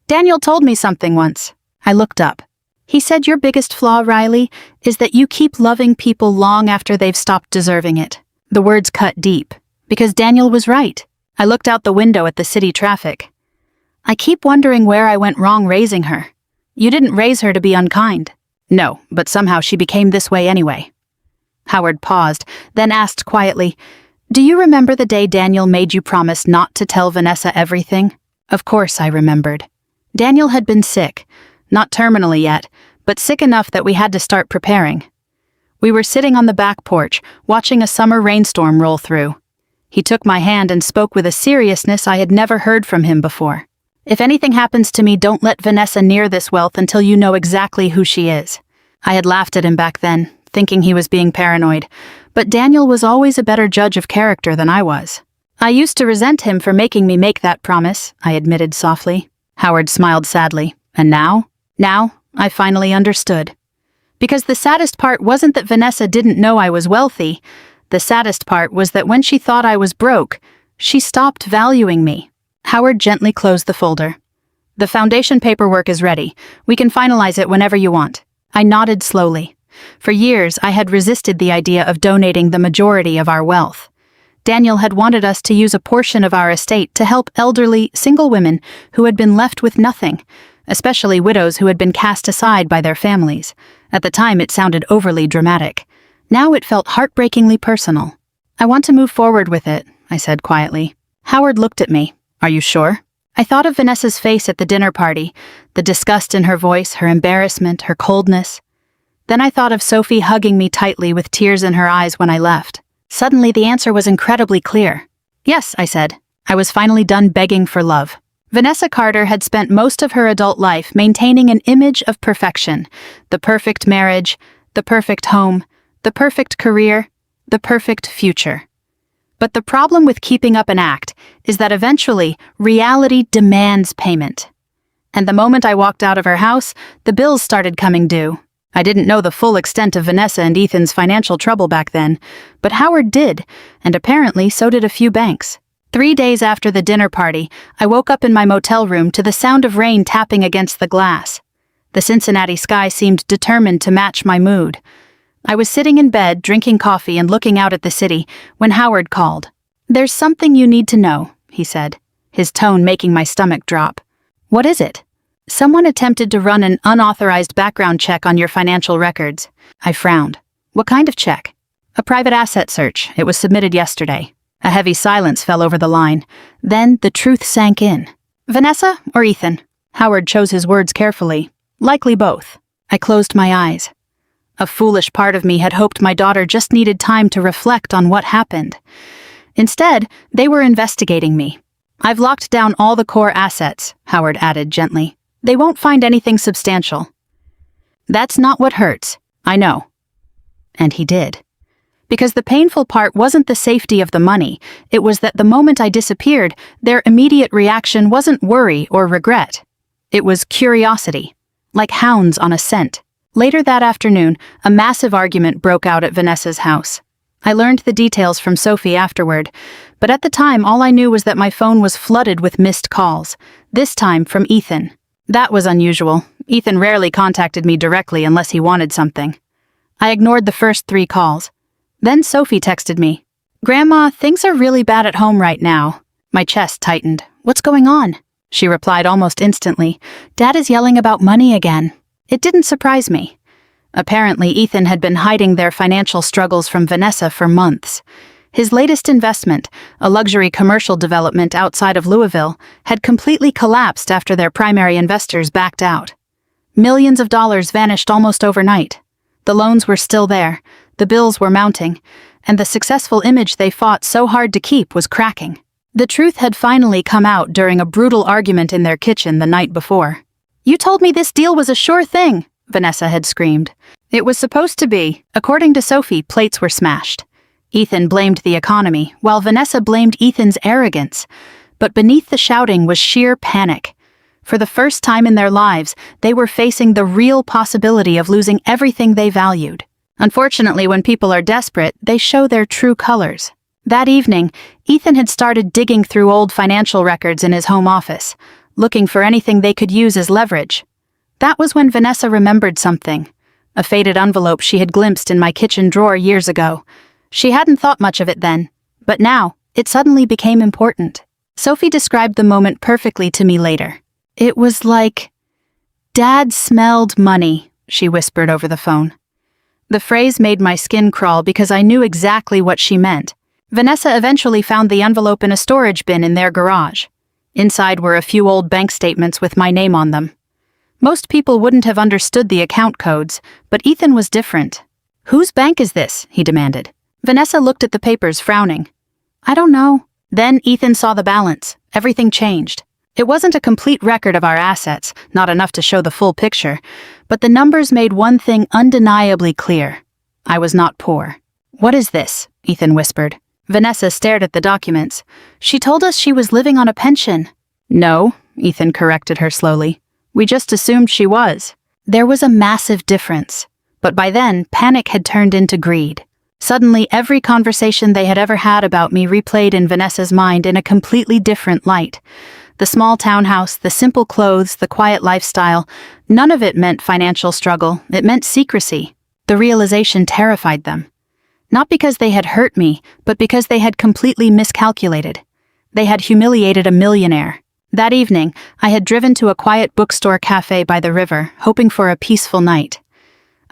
"Daniel told me something once." I looked up. "He said your biggest flaw, Riley, is that you keep loving people long after they've stopped deserving it." The words cut deep, because Daniel was right. I looked out the window at the city traffic. "I keep wondering where I went wrong raising her." "You didn't raise her to be unkind." "No, but somehow she became this way anyway." Howard paused, then asked quietly, "Do you remember the day Daniel made you promise not to tell Vanessa everything?" Of course I remembered. Daniel had been sick, not terminally yet, but sick enough that we had to start preparing. We were sitting on the back porch, watching a summer rainstorm roll through. He took my hand and spoke with a seriousness I had never heard from him before. "If anything happens to me, don't let Vanessa near this wealth until you know exactly who she is." I had laughed at him back then, thinking he was being paranoid, but Daniel was always a better judge of character than I was. "I used to resent him for making me make that promise," I admitted softly. Howard smiled sadly. "And now?" "Now, I finally understood. Because the saddest part wasn't that Vanessa didn't know I was wealthy. The saddest part was that when she thought I was broke, she stopped valuing me." Howard gently closed the folder. "The foundation paperwork is ready. We can finalize it whenever you want." I nodded slowly. For years, I had resisted the idea of donating the majority of our wealth. Daniel had wanted us to use a portion of our estate to help elderly, single women who had been left with nothing, especially widows who had been cast aside by their families. At the time, it sounded overly dramatic. Now it felt heartbreakingly personal. "I want to move forward with it," I said quietly. Howard looked at me. "Are you sure?" I thought of Vanessa's face at the dinner party, the disgust in her voice, her embarrassment, her coldness. Then I thought of Sophie hugging me tightly with tears in her eyes when I left. Suddenly the answer was incredibly clear. "Yes," I said. I was finally done begging for love. Vanessa Carter had spent most of her adult life maintaining an image of perfection: the perfect marriage, the perfect home, the perfect career, the perfect future. But the problem with keeping up an act is that eventually reality demands payment. And the moment I walked out of her house, the bills started coming due. I didn't know the full extent of Vanessa and Ethan's financial trouble back then, but Howard did, and apparently so did a few banks. 3 days after the dinner party, I woke up in my motel room to the sound of rain tapping against the glass. The Cincinnati sky seemed determined to match my mood. I was sitting in bed, drinking coffee and looking out at the city, when Howard called. "There's something you need to know," he said, his tone making my stomach drop. "What is it?" "Someone attempted to run an unauthorized background check on your financial records." I frowned. "What kind of check?" "A private asset search. It was submitted yesterday." A heavy silence fell over the line. Then the truth sank in. "Vanessa or Ethan?" Howard chose his words carefully. "Likely both." I closed my eyes. A foolish part of me had hoped my daughter just needed time to reflect on what happened. Instead, they were investigating me. "I've locked down all the core assets," Howard added gently. "They won't find anything substantial." "That's not what hurts. I know." And he did. Because the painful part wasn't the safety of the money, it was that the moment I disappeared, their immediate reaction wasn't worry or regret. It was curiosity, like hounds on a scent. Later that afternoon, a massive argument broke out at Vanessa's house. I learned the details from Sophie afterward, but at the time all I knew was that my phone was flooded with missed calls, this time from Ethan. That was unusual. Ethan rarely contacted me directly unless he wanted something. I ignored the first 3 calls. Then Sophie texted me. "Grandma, things are really bad at home right now." My chest tightened. "What's going on?" She replied almost instantly. "Dad is yelling about money again." It didn't surprise me. Apparently, Ethan had been hiding their financial struggles from Vanessa for months. His latest investment, a luxury commercial development outside of Louisville, had completely collapsed after their primary investors backed out. Millions of dollars vanished almost overnight. The loans were still there, the bills were mounting, and the successful image they fought so hard to keep was cracking. The truth had finally come out during a brutal argument in their kitchen the night before. "You told me this deal was a sure thing," Vanessa had screamed. It was supposed to be. According to Sophie, plates were smashed. Ethan blamed the economy, while Vanessa blamed Ethan's arrogance. But beneath the shouting was sheer panic. For the first time in their lives, they were facing the real possibility of losing everything they valued. Unfortunately, when people are desperate, they show their true colors. That evening, Ethan had started digging through old financial records in his home office, looking for anything they could use as leverage. That was when Vanessa remembered something, a faded envelope she had glimpsed in my kitchen drawer years ago. She hadn't thought much of it then, but now, it suddenly became important. Sophie described the moment perfectly to me later. "It was like, Dad smelled money," she whispered over the phone. The phrase made my skin crawl because I knew exactly what she meant. Vanessa eventually found the envelope in a storage bin in their garage. Inside were a few old bank statements with my name on them. Most people wouldn't have understood the account codes, but Ethan was different. "Whose bank is this?" he demanded. Vanessa looked at the papers, frowning. "I don't know." Then Ethan saw the balance. Everything changed. It wasn't a complete record of our assets, not enough to show the full picture, but the numbers made one thing undeniably clear. I was not poor. "What is this?" Ethan whispered. Vanessa stared at the documents. "She told us she was living on a pension." "No," Ethan corrected her slowly. "We just assumed she was." There was a massive difference. But by then, panic had turned into greed. Suddenly, every conversation they had ever had about me replayed in Vanessa's mind in a completely different light. The small townhouse, the simple clothes, the quiet lifestyle, none of it meant financial struggle, it meant secrecy. The realization terrified them. Not because they had hurt me, but because they had completely miscalculated. They had humiliated a millionaire. That evening, I had driven to a quiet bookstore cafe by the river, hoping for a peaceful night.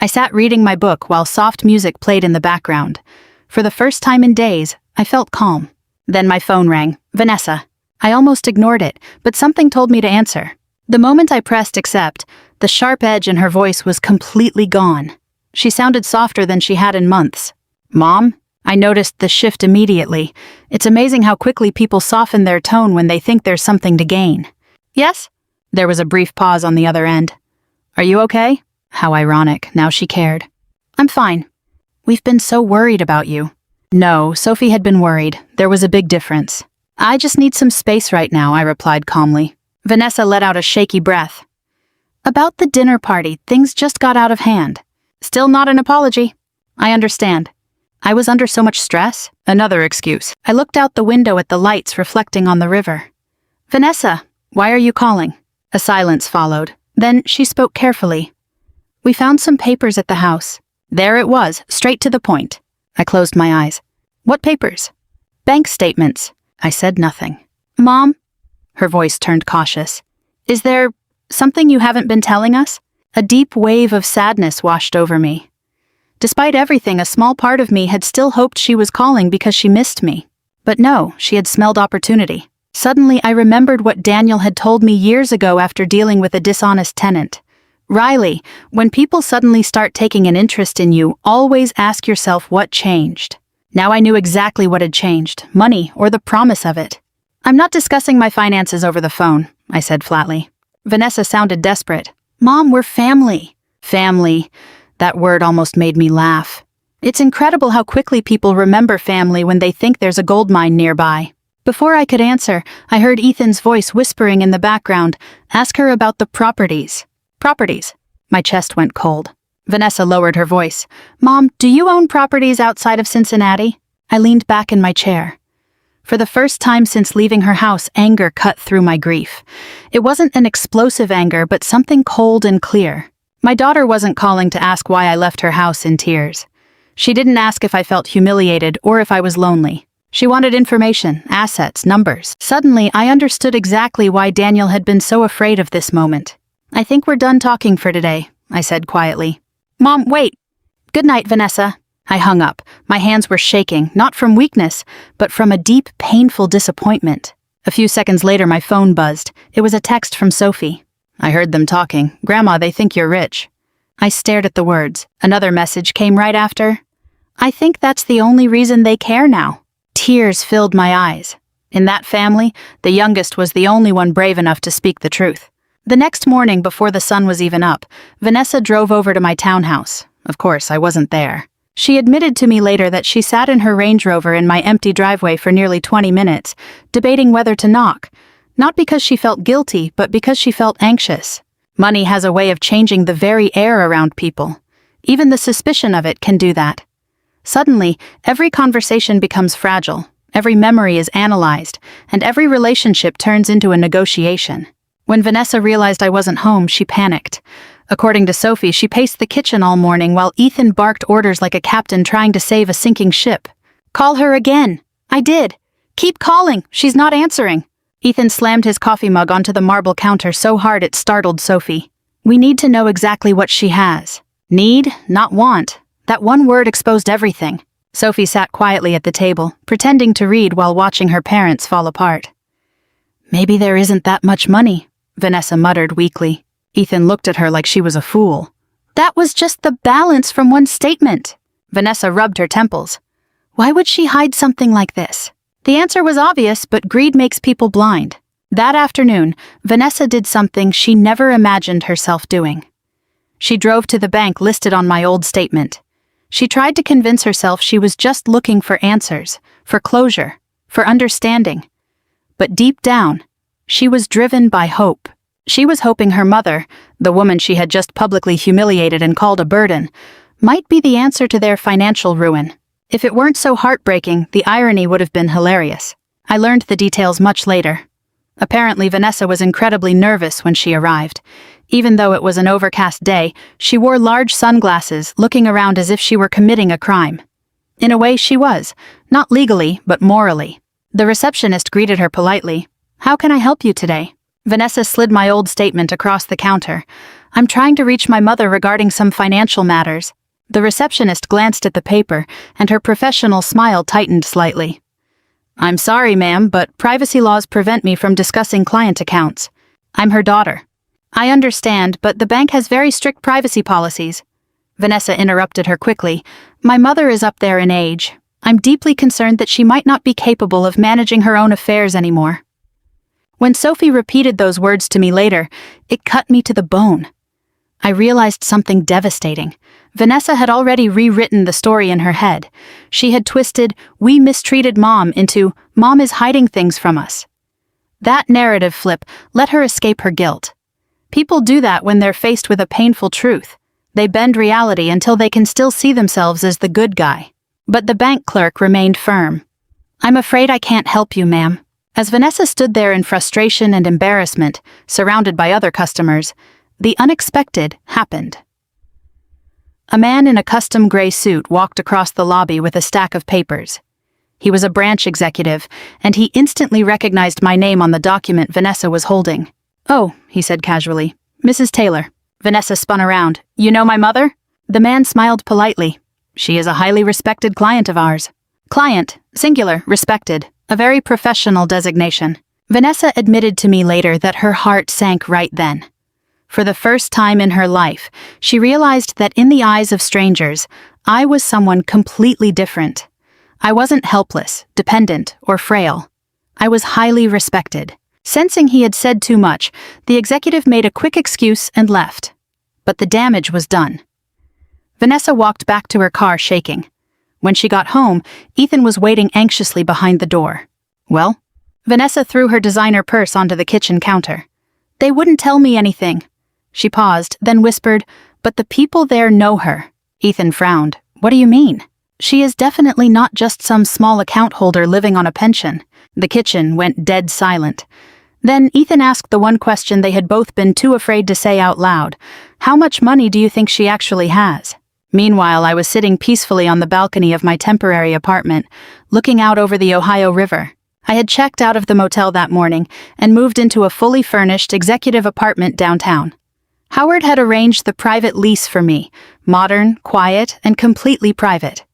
I sat reading my book while soft music played in the background. For the first time in days, I felt calm. Then my phone rang. "Vanessa." I almost ignored it, but something told me to answer. The moment I pressed accept, the sharp edge in her voice was completely gone. She sounded softer than she had in months. "Mom?" I noticed the shift immediately. It's amazing how quickly people soften their tone when they think there's something to gain. "Yes?" There was a brief pause on the other end. "Are you okay?" How ironic, now she cared. "I'm fine. We've been so worried about you." No, Sophie had been worried. There was a big difference. "I just need some space right now," I replied calmly. Vanessa let out a shaky breath. "About the dinner party, things just got out of hand." "Still not an apology." "I understand. I was under so much stress." Another excuse. I looked out the window at the lights reflecting on the river. "Vanessa, why are you calling?" A silence followed. Then she spoke carefully. "We found some papers at the house." There it was, straight to the point. I closed my eyes. "What papers?" "Bank statements." I said nothing. "Mom?" Her voice turned cautious. "Is there something you haven't been telling us?" A deep wave of sadness washed over me. Despite everything, a small part of me had still hoped she was calling because she missed me. But no, she had smelled opportunity. Suddenly, I remembered what Daniel had told me years ago after dealing with a dishonest tenant. "Riley, when people suddenly start taking an interest in you, always ask yourself what changed." Now I knew exactly what had changed, money or the promise of it. "I'm not discussing my finances over the phone," I said flatly. Vanessa sounded desperate. "Mom, we're family." Family. That word almost made me laugh. It's incredible how quickly people remember family when they think there's a gold mine nearby. Before I could answer, I heard Ethan's voice whispering in the background, "Ask her about the properties." Properties? My chest went cold. Vanessa lowered her voice. "Mom, do you own properties outside of Cincinnati?" I leaned back in my chair. For the first time since leaving her house, anger cut through my grief. It wasn't an explosive anger, but something cold and clear. My daughter wasn't calling to ask why I left her house in tears. She didn't ask if I felt humiliated or if I was lonely. She wanted information, assets, numbers. Suddenly, I understood exactly why Daniel had been so afraid of this moment. "I think we're done talking for today," I said quietly. "Mom, wait." "Good night, Vanessa." I hung up. My hands were shaking, not from weakness, but from a deep, painful disappointment. A few seconds later, my phone buzzed. It was a text from Sophie. "I heard them talking. Grandma, they think you're rich." I stared at the words. Another message came right after. "I think that's the only reason they care now." Tears filled my eyes. In that family, the youngest was the only one brave enough to speak the truth. The next morning, before the sun was even up, Vanessa drove over to my townhouse. Of course, I wasn't there. She admitted to me later that she sat in her Range Rover in my empty driveway for nearly 20 minutes, debating whether to knock. Not because she felt guilty, but because she felt anxious. Money has a way of changing the very air around people. Even the suspicion of it can do that. Suddenly, every conversation becomes fragile, every memory is analyzed, and every relationship turns into a negotiation. When Vanessa realized I wasn't home, she panicked. According to Sophie, she paced the kitchen all morning while Ethan barked orders like a captain trying to save a sinking ship. "Call her again." "I did." "Keep calling, she's not answering." Ethan slammed his coffee mug onto the marble counter so hard it startled Sophie. "We need to know exactly what she has." Need, not want. That one word exposed everything. Sophie sat quietly at the table, pretending to read while watching her parents fall apart. "Maybe there isn't that much money," Vanessa muttered weakly. Ethan looked at her like she was a fool. "That was just the balance from one statement." Vanessa rubbed her temples. Why would she hide something like this? The answer was obvious, but greed makes people blind. That afternoon, Vanessa did something she never imagined herself doing. She drove to the bank listed on my old statement. She tried to convince herself she was just looking for answers, for closure, for understanding. But deep down, she was driven by hope. She was hoping her mother, the woman she had just publicly humiliated and called a burden, might be the answer to their financial ruin. If it weren't so heartbreaking, the irony would have been hilarious. I learned the details much later. Apparently, Vanessa was incredibly nervous when she arrived. Even though it was an overcast day, she wore large sunglasses, looking around as if she were committing a crime. In a way, she was, not legally, but morally. The receptionist greeted her politely. "How can I help you today?" Vanessa slid my old statement across the counter. "I'm trying to reach my mother regarding some financial matters." The receptionist glanced at the paper, and her professional smile tightened slightly. "I'm sorry, ma'am, but privacy laws prevent me from discussing client accounts. I'm her daughter." "I understand, but the bank has very strict privacy policies." Vanessa interrupted her quickly. "My mother is up there in age. I'm deeply concerned that she might not be capable of managing her own affairs anymore." When Sophie repeated those words to me later, it cut me to the bone. I realized something devastating. Vanessa had already rewritten the story in her head. She had twisted, "We mistreated Mom," into, "Mom is hiding things from us." That narrative flip let her escape her guilt. People do that when they're faced with a painful truth. They bend reality until they can still see themselves as the good guy. But the bank clerk remained firm. "I'm afraid I can't help you, ma'am." As Vanessa stood there in frustration and embarrassment, surrounded by other customers, the unexpected happened. A man in a custom gray suit walked across the lobby with a stack of papers. He was a branch executive, and he instantly recognized my name on the document Vanessa was holding. "Oh," he said casually. "Mrs. Taylor." Vanessa spun around. "You know my mother?" The man smiled politely. "She is a highly respected client of ours." Client, singular, respected. A very professional designation. Vanessa admitted to me later that her heart sank right then. For the first time in her life, she realized that in the eyes of strangers, I was someone completely different. I wasn't helpless, dependent, or frail. I was highly respected. Sensing he had said too much, the executive made a quick excuse and left. But the damage was done. Vanessa walked back to her car shaking. When she got home, Ethan was waiting anxiously behind the door. Well? Vanessa threw her designer purse onto the kitchen counter. They wouldn't tell me anything. She paused, then whispered, but the people there know her. Ethan frowned. What do you mean? She is definitely not just some small account holder living on a pension. The kitchen went dead silent. Then Ethan asked the one question they had both been too afraid to say out loud. How much money do you think she actually has? Meanwhile, I was sitting peacefully on the balcony of my temporary apartment, looking out over the Ohio River. I had checked out of the motel that morning and moved into a fully furnished executive apartment downtown. Howard had arranged the private lease for me, modern, quiet, and completely private.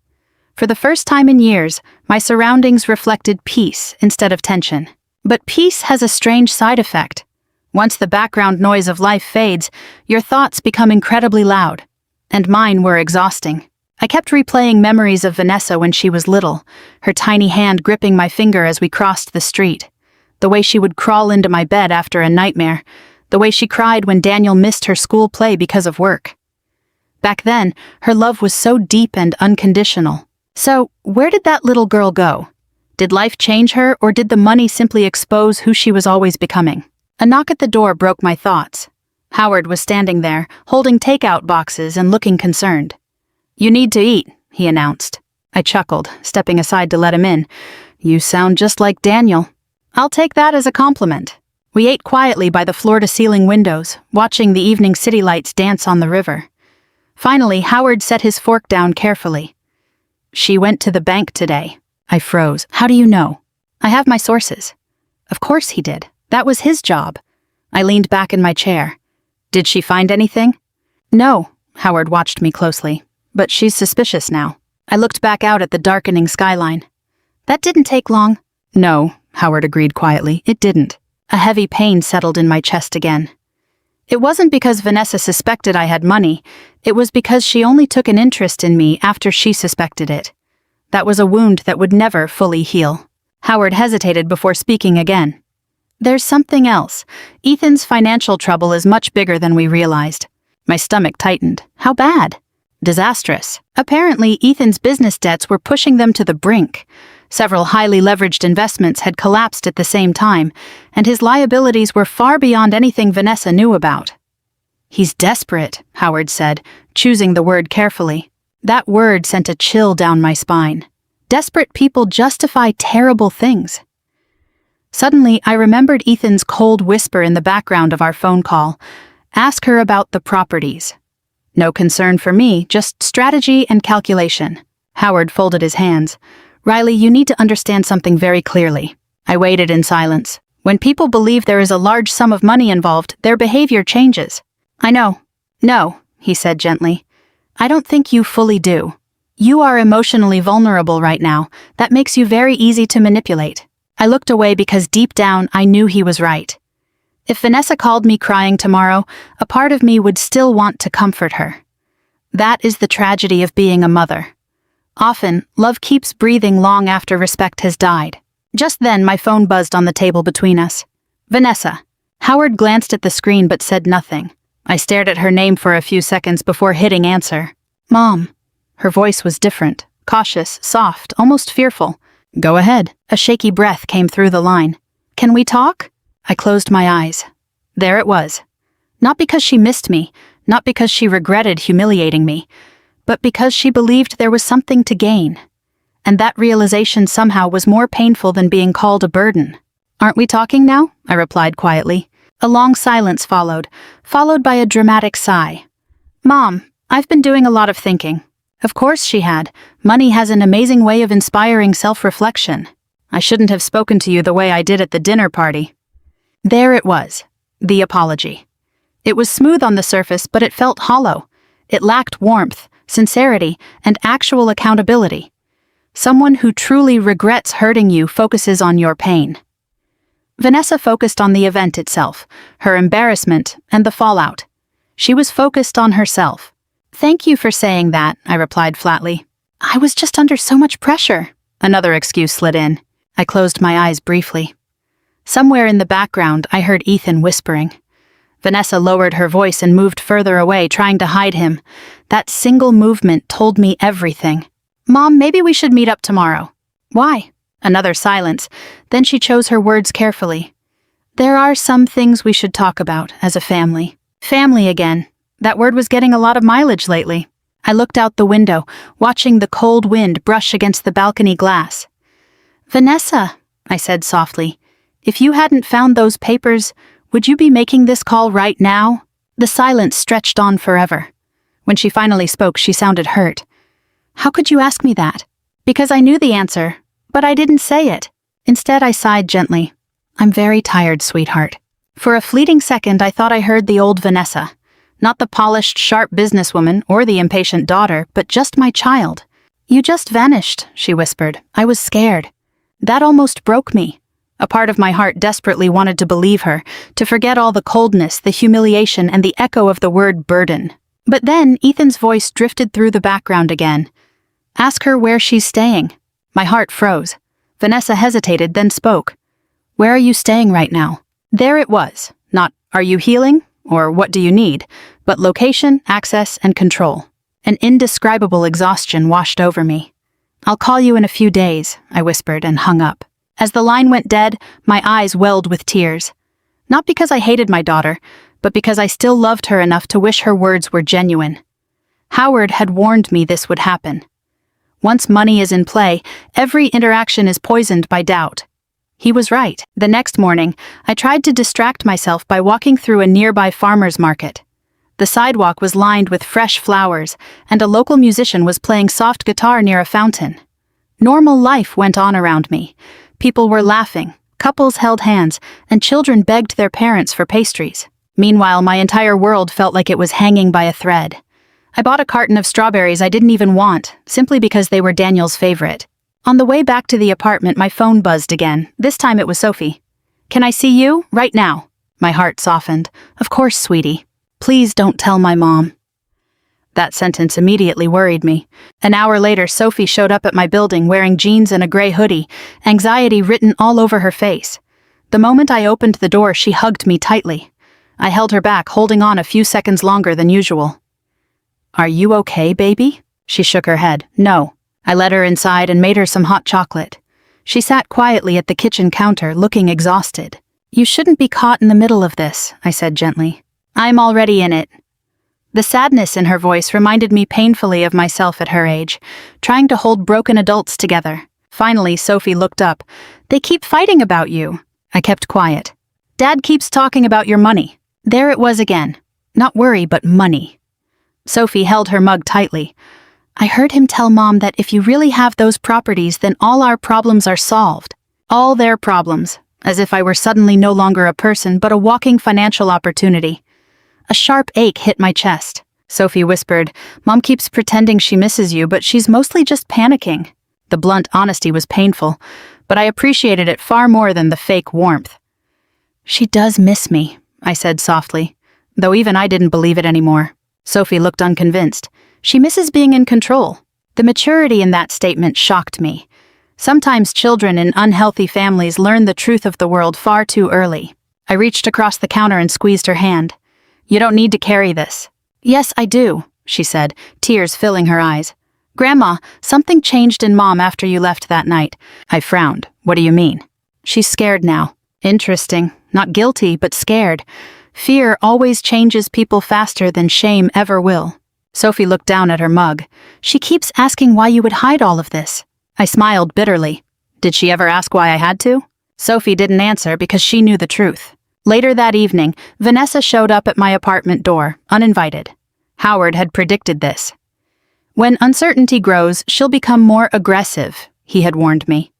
For the first time in years, my surroundings reflected peace instead of tension. But peace has a strange side effect. Once the background noise of life fades, your thoughts become incredibly loud. And mine were exhausting. I kept replaying memories of Vanessa when she was little, her tiny hand gripping my finger as we crossed the street. The way she would crawl into my bed after a nightmare. The way she cried when Daniel missed her school play because of work. Back then, her love was so deep and unconditional. So, where did that little girl go? Did life change her, or did the money simply expose who she was always becoming? A knock at the door broke my thoughts. Howard was standing there, holding takeout boxes and looking concerned. You need to eat, he announced. I chuckled, stepping aside to let him in. You sound just like Daniel. I'll take that as a compliment. We ate quietly by the floor-to-ceiling windows, watching the evening city lights dance on the river. Finally, Howard set his fork down carefully. She went to the bank today. I froze. How do you know? I have my sources. Of course he did. That was his job. I leaned back in my chair. Did she find anything? No, Howard watched me closely. But she's suspicious now. I looked back out at the darkening skyline. That didn't take long. No, Howard agreed quietly. It didn't. A heavy pain settled in my chest again. It wasn't because Vanessa suspected I had money. It was because she only took an interest in me after she suspected it. That was a wound that would never fully heal. Howard hesitated before speaking again. There's something else. Ethan's financial trouble is much bigger than we realized. My stomach tightened. How bad? Disastrous. Apparently, Ethan's business debts were pushing them to the brink. Several highly leveraged investments had collapsed at the same time, and his liabilities were far beyond anything Vanessa knew about. He's desperate, Howard said, choosing the word carefully. That word sent a chill down my spine. Desperate people justify terrible things. Suddenly, I remembered Ethan's cold whisper in the background of our phone call. Ask her about the properties. No concern for me, just strategy and calculation. Howard folded his hands. Riley, you need to understand something very clearly. I waited in silence. When people believe there is a large sum of money involved, their behavior changes. I know. No, he said gently. I don't think you fully do. You are emotionally vulnerable right now. That makes you very easy to manipulate. I looked away because deep down I knew he was right. If Vanessa called me crying tomorrow, a part of me would still want to comfort her. That is the tragedy of being a mother. Often, love keeps breathing long after respect has died. Just then, my phone buzzed on the table between us. Vanessa. Howard glanced at the screen but said nothing. I stared at her name for a few seconds before hitting answer. Mom. Her voice was different, cautious, soft, almost fearful. Go ahead. A shaky breath came through the line. Can we talk? I closed my eyes. There it was. Not because she missed me, not because she regretted humiliating me, but because she believed there was something to gain. And that realization somehow was more painful than being called a burden. Aren't we talking now? I replied quietly. A long silence followed by a dramatic sigh. Mom, I've been doing a lot of thinking. Of course she had. Money has an amazing way of inspiring self-reflection. I shouldn't have spoken to you the way I did at the dinner party. There it was. The apology. It was smooth on the surface, but it felt hollow. It lacked warmth, sincerity, and actual accountability. Someone who truly regrets hurting you focuses on your pain. Vanessa focused on the event itself, her embarrassment, and the fallout. She was focused on herself. Thank you for saying that, I replied flatly. I was just under so much pressure. Another excuse slid in. I closed my eyes briefly. Somewhere in the background, I heard Ethan whispering. Vanessa lowered her voice and moved further away, trying to hide him. That single movement told me everything. Mom, maybe we should meet up tomorrow. Why? Another silence. Then she chose her words carefully. There are some things we should talk about as a family. Family again. That word was getting a lot of mileage lately. I looked out the window, watching the cold wind brush against the balcony glass. Vanessa, I said softly, if you hadn't found those papers, would you be making this call right now? The silence stretched on forever. When she finally spoke, she sounded hurt. How could you ask me that? Because I knew the answer, but I didn't say it. Instead, I sighed gently. I'm very tired, sweetheart. For a fleeting second, I thought I heard the old Vanessa. Not the polished, sharp businesswoman or the impatient daughter, but just my child. You just vanished, she whispered. I was scared. That almost broke me. A part of my heart desperately wanted to believe her, to forget all the coldness, the humiliation, and the echo of the word burden. But then Ethan's voice drifted through the background again. Ask her where she's staying. My heart froze. Vanessa hesitated, then spoke. Where are you staying right now? There it was. Not, are you healing? Or what do you need? But location, access, and control. An indescribable exhaustion washed over me. I'll call you in a few days, I whispered and hung up. As the line went dead, my eyes welled with tears. Not because I hated my daughter, but because I still loved her enough to wish her words were genuine. Howard had warned me this would happen. Once money is in play, every interaction is poisoned by doubt. He was right. The next morning, I tried to distract myself by walking through a nearby farmer's market. The sidewalk was lined with fresh flowers, and a local musician was playing soft guitar near a fountain. Normal life went on around me. People were laughing, couples held hands, and children begged their parents for pastries. Meanwhile, my entire world felt like it was hanging by a thread. I bought a carton of strawberries I didn't even want, simply because they were Daniel's favorite. On the way back to the apartment, my phone buzzed again. This time it was Sophie. Can I see you? Right now. My heart softened. Of course, sweetie. Please don't tell my mom. That sentence immediately worried me. An hour later, Sophie showed up at my building wearing jeans and a gray hoodie, anxiety written all over her face. The moment I opened the door, she hugged me tightly. I held her back, holding on a few seconds longer than usual. Are you okay, baby? She shook her head. No. I led her inside and made her some hot chocolate. She sat quietly at the kitchen counter, looking exhausted. You shouldn't be caught in the middle of this, I said gently. I'm already in it. The sadness in her voice reminded me painfully of myself at her age, trying to hold broken adults together. Finally, Sophie looked up. They keep fighting about you. I kept quiet. Dad keeps talking about your money. There it was again. Not worry, but money. Sophie held her mug tightly. I heard him tell Mom that if you really have those properties, then all our problems are solved. All their problems, as if I were suddenly no longer a person, but a walking financial opportunity. A sharp ache hit my chest. Sophie whispered, Mom keeps pretending she misses you, but she's mostly just panicking. The blunt honesty was painful, but I appreciated it far more than the fake warmth. She does miss me, I said softly, though even I didn't believe it anymore. Sophie looked unconvinced. She misses being in control. The maturity in that statement shocked me. Sometimes children in unhealthy families learn the truth of the world far too early. I reached across the counter and squeezed her hand. You don't need to carry this. Yes, I do, she said, tears filling her eyes. Grandma, something changed in Mom after you left that night. I frowned. What do you mean? She's scared now. Interesting. Not guilty, but scared. Fear always changes people faster than shame ever will. Sophie looked down at her mug. She keeps asking why you would hide all of this. I smiled bitterly. Did she ever ask why I had to? Sophie didn't answer because she knew the truth. Later that evening, Vanessa showed up at my apartment door, uninvited. Howard had predicted this. When uncertainty grows, she'll become more aggressive, he had warned me.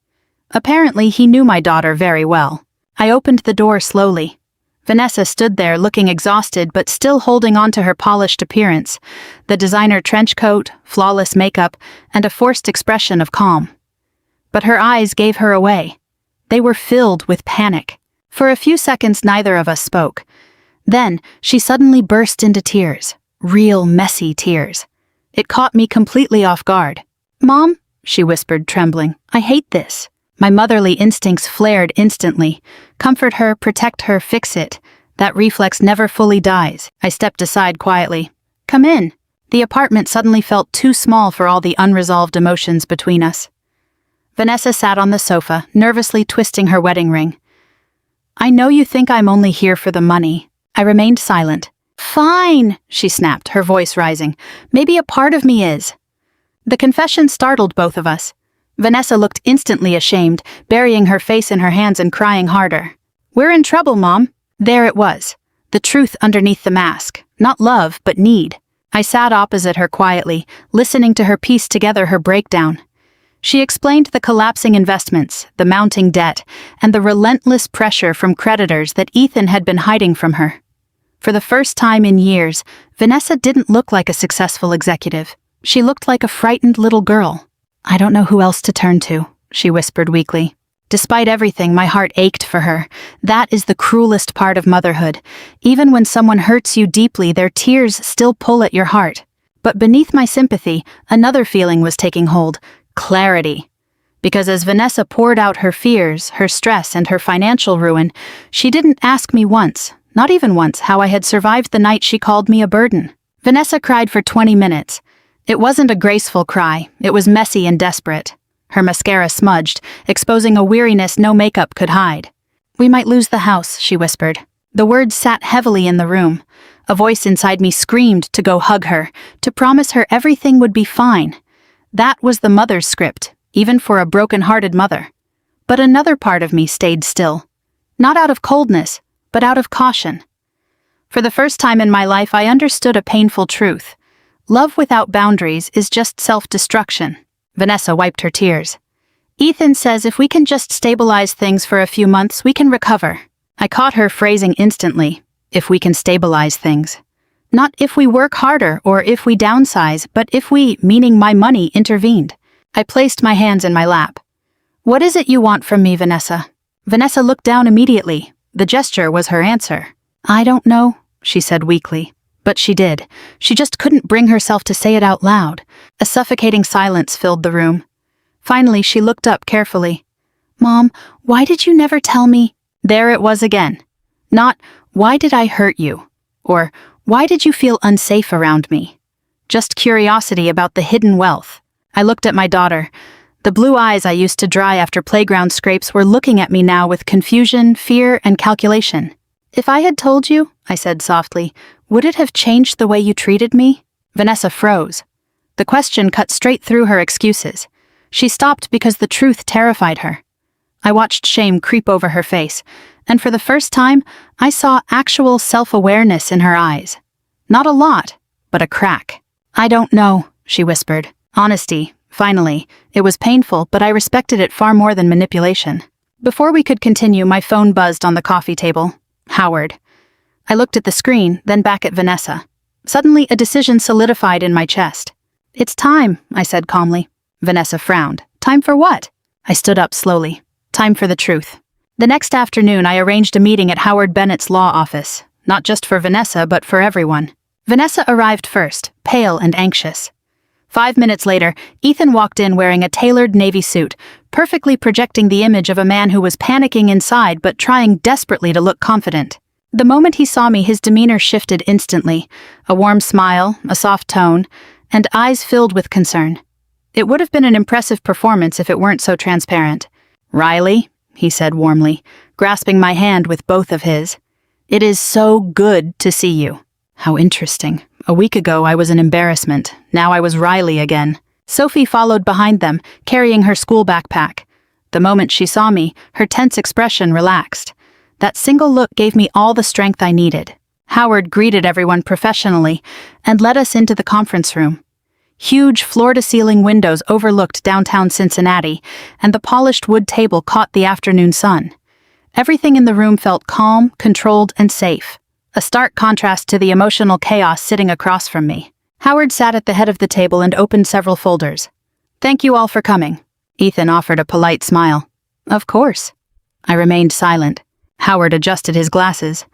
Apparently, he knew my daughter very well. I opened the door slowly. Vanessa stood there looking exhausted but still holding on to her polished appearance, the designer trench coat, flawless makeup, and a forced expression of calm. But her eyes gave her away. They were filled with panic. For a few seconds neither of us spoke. Then she suddenly burst into tears, real messy tears. It caught me completely off guard. Mom, she whispered, trembling, I hate this. My motherly instincts flared instantly. Comfort her, protect her, fix it. That reflex never fully dies. I stepped aside quietly. Come in. The apartment suddenly felt too small for all the unresolved emotions between us. Vanessa sat on the sofa, nervously twisting her wedding ring. I know you think I'm only here for the money. I remained silent. Fine, she snapped, her voice rising. Maybe a part of me is. The confession startled both of us. Vanessa looked instantly ashamed, burying her face in her hands and crying harder. We're in trouble, Mom. There it was. The truth underneath the mask. Not love, but need. I sat opposite her quietly, listening to her piece together her breakdown. She explained the collapsing investments, the mounting debt, and the relentless pressure from creditors that Ethan had been hiding from her. For the first time in years, Vanessa didn't look like a successful executive. She looked like a frightened little girl. I don't know who else to turn to, she whispered weakly. Despite everything, my heart ached for her. That is the cruelest part of motherhood. Even when someone hurts you deeply, their tears still pull at your heart. But beneath my sympathy, another feeling was taking hold. Clarity. Because as Vanessa poured out her fears, her stress, and her financial ruin, she didn't ask me once, not even once, how I had survived the night she called me a burden. Vanessa cried for 20 minutes. It wasn't a graceful cry, it was messy and desperate. Her mascara smudged, exposing a weariness no makeup could hide. We might lose the house, she whispered. The words sat heavily in the room. A voice inside me screamed to go hug her, to promise her everything would be fine. That was the mother's script, even for a broken-hearted mother. But another part of me stayed still. Not out of coldness, but out of caution. For the first time in my life, I understood a painful truth. Love without boundaries is just self-destruction. Vanessa wiped her tears. Ethan says if we can just stabilize things for a few months, we can recover. I caught her phrasing instantly. If we can stabilize things. Not if we work harder or if we downsize, but if we, meaning my money, intervened. I placed my hands in my lap. What is it you want from me, Vanessa? Vanessa looked down immediately. The gesture was her answer. I don't know, she said weakly. But she did. She just couldn't bring herself to say it out loud. A suffocating silence filled the room. Finally, she looked up carefully. Mom, why did you never tell me? There it was again. Not, why did I hurt you? Or, why did you feel unsafe around me? Just curiosity about the hidden wealth. I looked at my daughter. The blue eyes I used to dry after playground scrapes were looking at me now with confusion, fear, and calculation. If I had told you, I said softly, would it have changed the way you treated me? Vanessa froze. The question cut straight through her excuses. She stopped because the truth terrified her. I watched shame creep over her face, and for the first time, I saw actual self-awareness in her eyes. Not a lot, but a crack. I don't know, she whispered. Honesty, finally. It was painful, but I respected it far more than manipulation. Before we could continue, my phone buzzed on the coffee table. Howard. I looked at the screen, then back at Vanessa. Suddenly, a decision solidified in my chest. It's time, I said calmly. Vanessa frowned. Time for what? I stood up slowly. Time for the truth. The next afternoon, I arranged a meeting at Howard Bennett's law office, not just for Vanessa, but for everyone. Vanessa arrived first, pale and anxious. 5 minutes later, Ethan walked in wearing a tailored navy suit, perfectly projecting the image of a man who was panicking inside but trying desperately to look confident. The moment he saw me, his demeanor shifted instantly, a warm smile, a soft tone, and eyes filled with concern. It would have been an impressive performance if it weren't so transparent. Riley, he said warmly, grasping my hand with both of his. It is so good to see you. How interesting. A week ago I was an embarrassment. Now I was Riley again. Sophie followed behind them, carrying her school backpack. The moment she saw me, her tense expression relaxed. That single look gave me all the strength I needed. Howard greeted everyone professionally and led us into the conference room. Huge floor-to-ceiling windows overlooked downtown Cincinnati, and the polished wood table caught the afternoon sun. Everything in the room felt calm, controlled, and safe, a stark contrast to the emotional chaos sitting across from me. Howard sat at the head of the table and opened several folders. Thank you all for coming. Ethan offered a polite smile. Of course. I remained silent. Howard adjusted his glasses.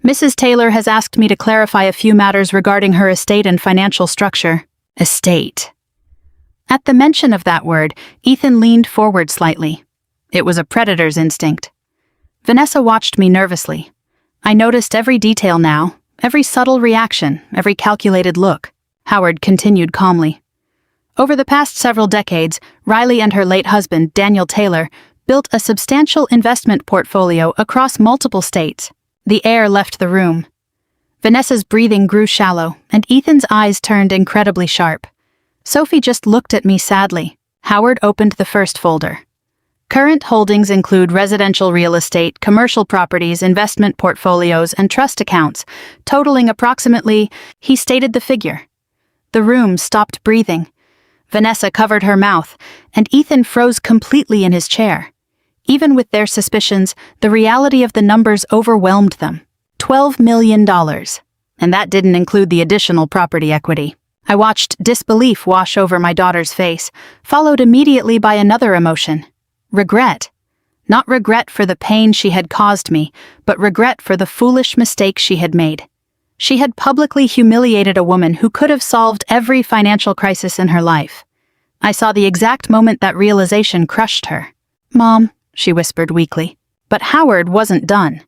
Mrs. Taylor has asked me to clarify a few matters regarding her estate and financial structure. Estate. At the mention of that word, Ethan leaned forward slightly. It was a predator's instinct. Vanessa watched me nervously. I noticed every detail now, every subtle reaction, every calculated look. Howard continued calmly. Over the past several decades, Riley and her late husband, Daniel Taylor, built a substantial investment portfolio across multiple states. The air left the room. Vanessa's breathing grew shallow, and Ethan's eyes turned incredibly sharp. Sophie just looked at me sadly. Howard opened the first folder. Current holdings include residential real estate, commercial properties, investment portfolios, and trust accounts, totaling approximately, he stated the figure. The room stopped breathing. Vanessa covered her mouth, and Ethan froze completely in his chair. Even with their suspicions, the reality of the numbers overwhelmed them. $12 million. And that didn't include the additional property equity. I watched disbelief wash over my daughter's face, followed immediately by another emotion. Regret. Not regret for the pain she had caused me, but regret for the foolish mistake she had made. She had publicly humiliated a woman who could have solved every financial crisis in her life. I saw the exact moment that realization crushed her. "Mom," she whispered weakly. But Howard wasn't done.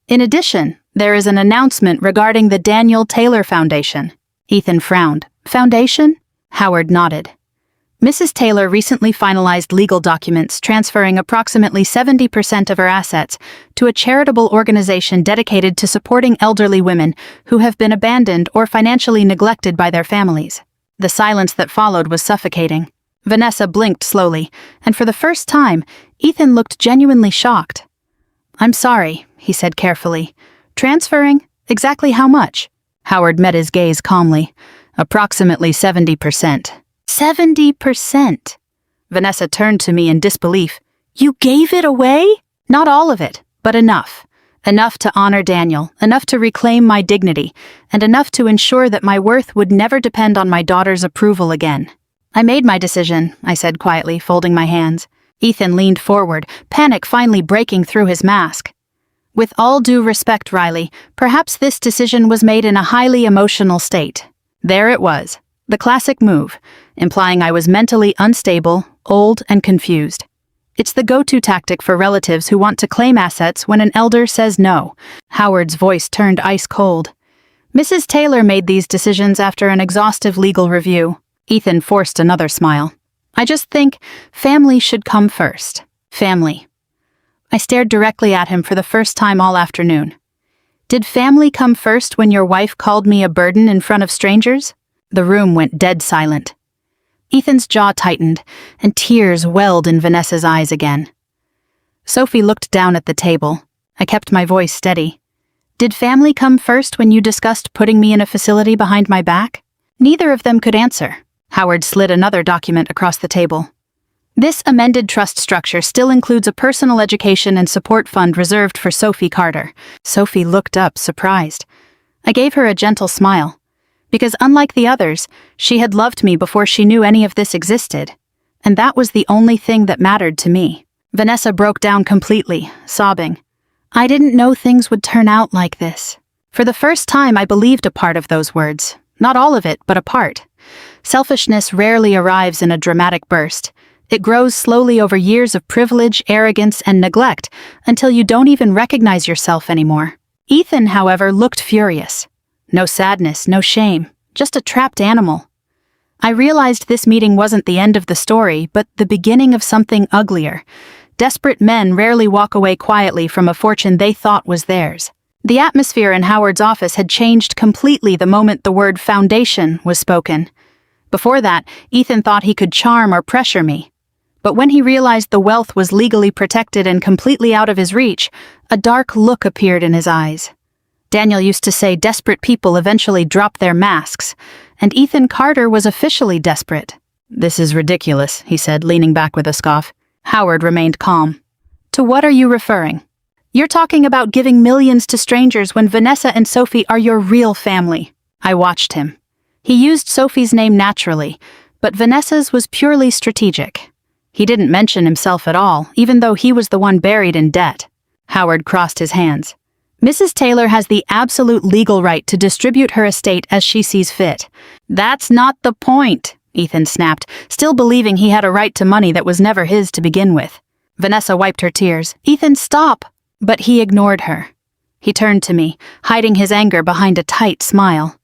"In addition, there is an announcement regarding the Daniel Taylor Foundation." Ethan frowned. "Foundation?" Howard nodded. Mrs. Taylor recently finalized legal documents transferring approximately 70% of her assets to a charitable organization dedicated to supporting elderly women who have been abandoned or financially neglected by their families. The silence that followed was suffocating. Vanessa blinked slowly, and for the first time, Ethan looked genuinely shocked. "I'm sorry," he said carefully. "Transferring? Exactly how much?" Howard met his gaze calmly. "Approximately 70%. 70%. Vanessa turned to me in disbelief. "You gave it away?" "Not all of it, but enough. Enough to honor Daniel, enough to reclaim my dignity, and enough to ensure that my worth would never depend on my daughter's approval again." "I made my decision," I said quietly, folding my hands. Ethan leaned forward, panic finally breaking through his mask. "With all due respect, Riley, perhaps this decision was made in a highly emotional state." There it was. The classic move, implying I was mentally unstable, old, and confused. It's the go-to tactic for relatives who want to claim assets when an elder says no. Howard's voice turned ice cold. "Mrs. Taylor made these decisions after an exhaustive legal review." Ethan forced another smile. "I just think family should come first. Family." I stared directly at him for the first time all afternoon. "Did family come first when your wife called me a burden in front of strangers?" The room went dead silent. Ethan's jaw tightened, and tears welled in Vanessa's eyes again. Sophie looked down at the table. I kept my voice steady. "Did family come first when you discussed putting me in a facility behind my back?" Neither of them could answer. Howard slid another document across the table. "This amended trust structure still includes a personal education and support fund reserved for Sophie Carter." Sophie looked up, surprised. I gave her a gentle smile. Because unlike the others, she had loved me before she knew any of this existed. And that was the only thing that mattered to me. Vanessa broke down completely, sobbing. "I didn't know things would turn out like this." For the first time, I believed a part of those words. Not all of it, but a part. Selfishness rarely arrives in a dramatic burst. It grows slowly over years of privilege, arrogance, and neglect until you don't even recognize yourself anymore. Ethan, however, looked furious. No sadness, no shame, just a trapped animal. I realized this meeting wasn't the end of the story, but the beginning of something uglier. Desperate men rarely walk away quietly from a fortune they thought was theirs. The atmosphere in Howard's office had changed completely the moment the word foundation was spoken. Before that, Ethan thought he could charm or pressure me. But when he realized the wealth was legally protected and completely out of his reach, a dark look appeared in his eyes. Daniel used to say desperate people eventually drop their masks, and Ethan Carter was officially desperate. "This is ridiculous," he said, leaning back with a scoff. Howard remained calm. "To what are you referring? You're talking about giving millions to strangers when Vanessa and Sophie are your real family." I watched him. He used Sophie's name naturally, but Vanessa's was purely strategic. He didn't mention himself at all, even though he was the one buried in debt. Howard crossed his hands. "Mrs. Taylor has the absolute legal right to distribute her estate as she sees fit." "That's not the point," Ethan snapped, still believing he had a right to money that was never his to begin with. Vanessa wiped her tears. "Ethan, stop!" But he ignored her. He turned to me, hiding his anger behind a tight smile.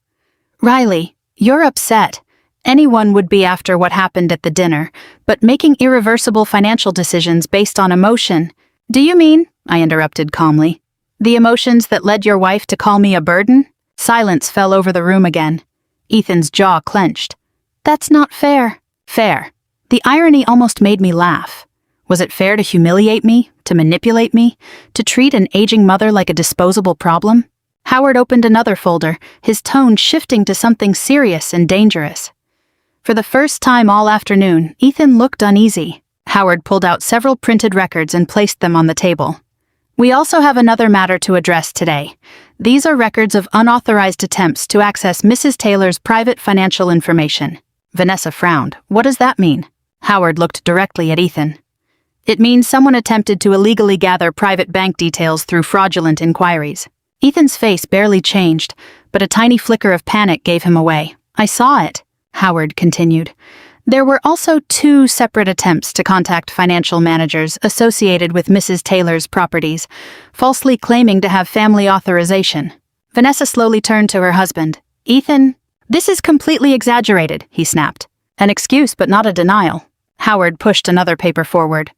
Riley, you're upset. Anyone would be after what happened at the dinner, but making irreversible financial decisions based on emotion. Do you mean, I interrupted calmly, the emotions that led your wife to call me a burden? Silence fell over the room again. Ethan's jaw clenched. That's not fair. Fair. The irony almost made me laugh. Was it fair to humiliate me, to manipulate me, to treat an aging mother like a disposable problem? Howard opened another folder, his tone shifting to something serious and dangerous. For the first time all afternoon, Ethan looked uneasy. Howard pulled out several printed records and placed them on the table. We also have another matter to address today. These are records of unauthorized attempts to access Mrs. Taylor's private financial information. Vanessa frowned. What does that mean? Howard looked directly at Ethan. It means someone attempted to illegally gather private bank details through fraudulent inquiries. Ethan's face barely changed, but a tiny flicker of panic gave him away. I saw it, Howard continued. There were also 2 separate attempts to contact financial managers associated with Mrs. Taylor's properties, falsely claiming to have family authorization. Vanessa slowly turned to her husband. Ethan, this is completely exaggerated, he snapped. An excuse but not a denial. Howard pushed another paper forward.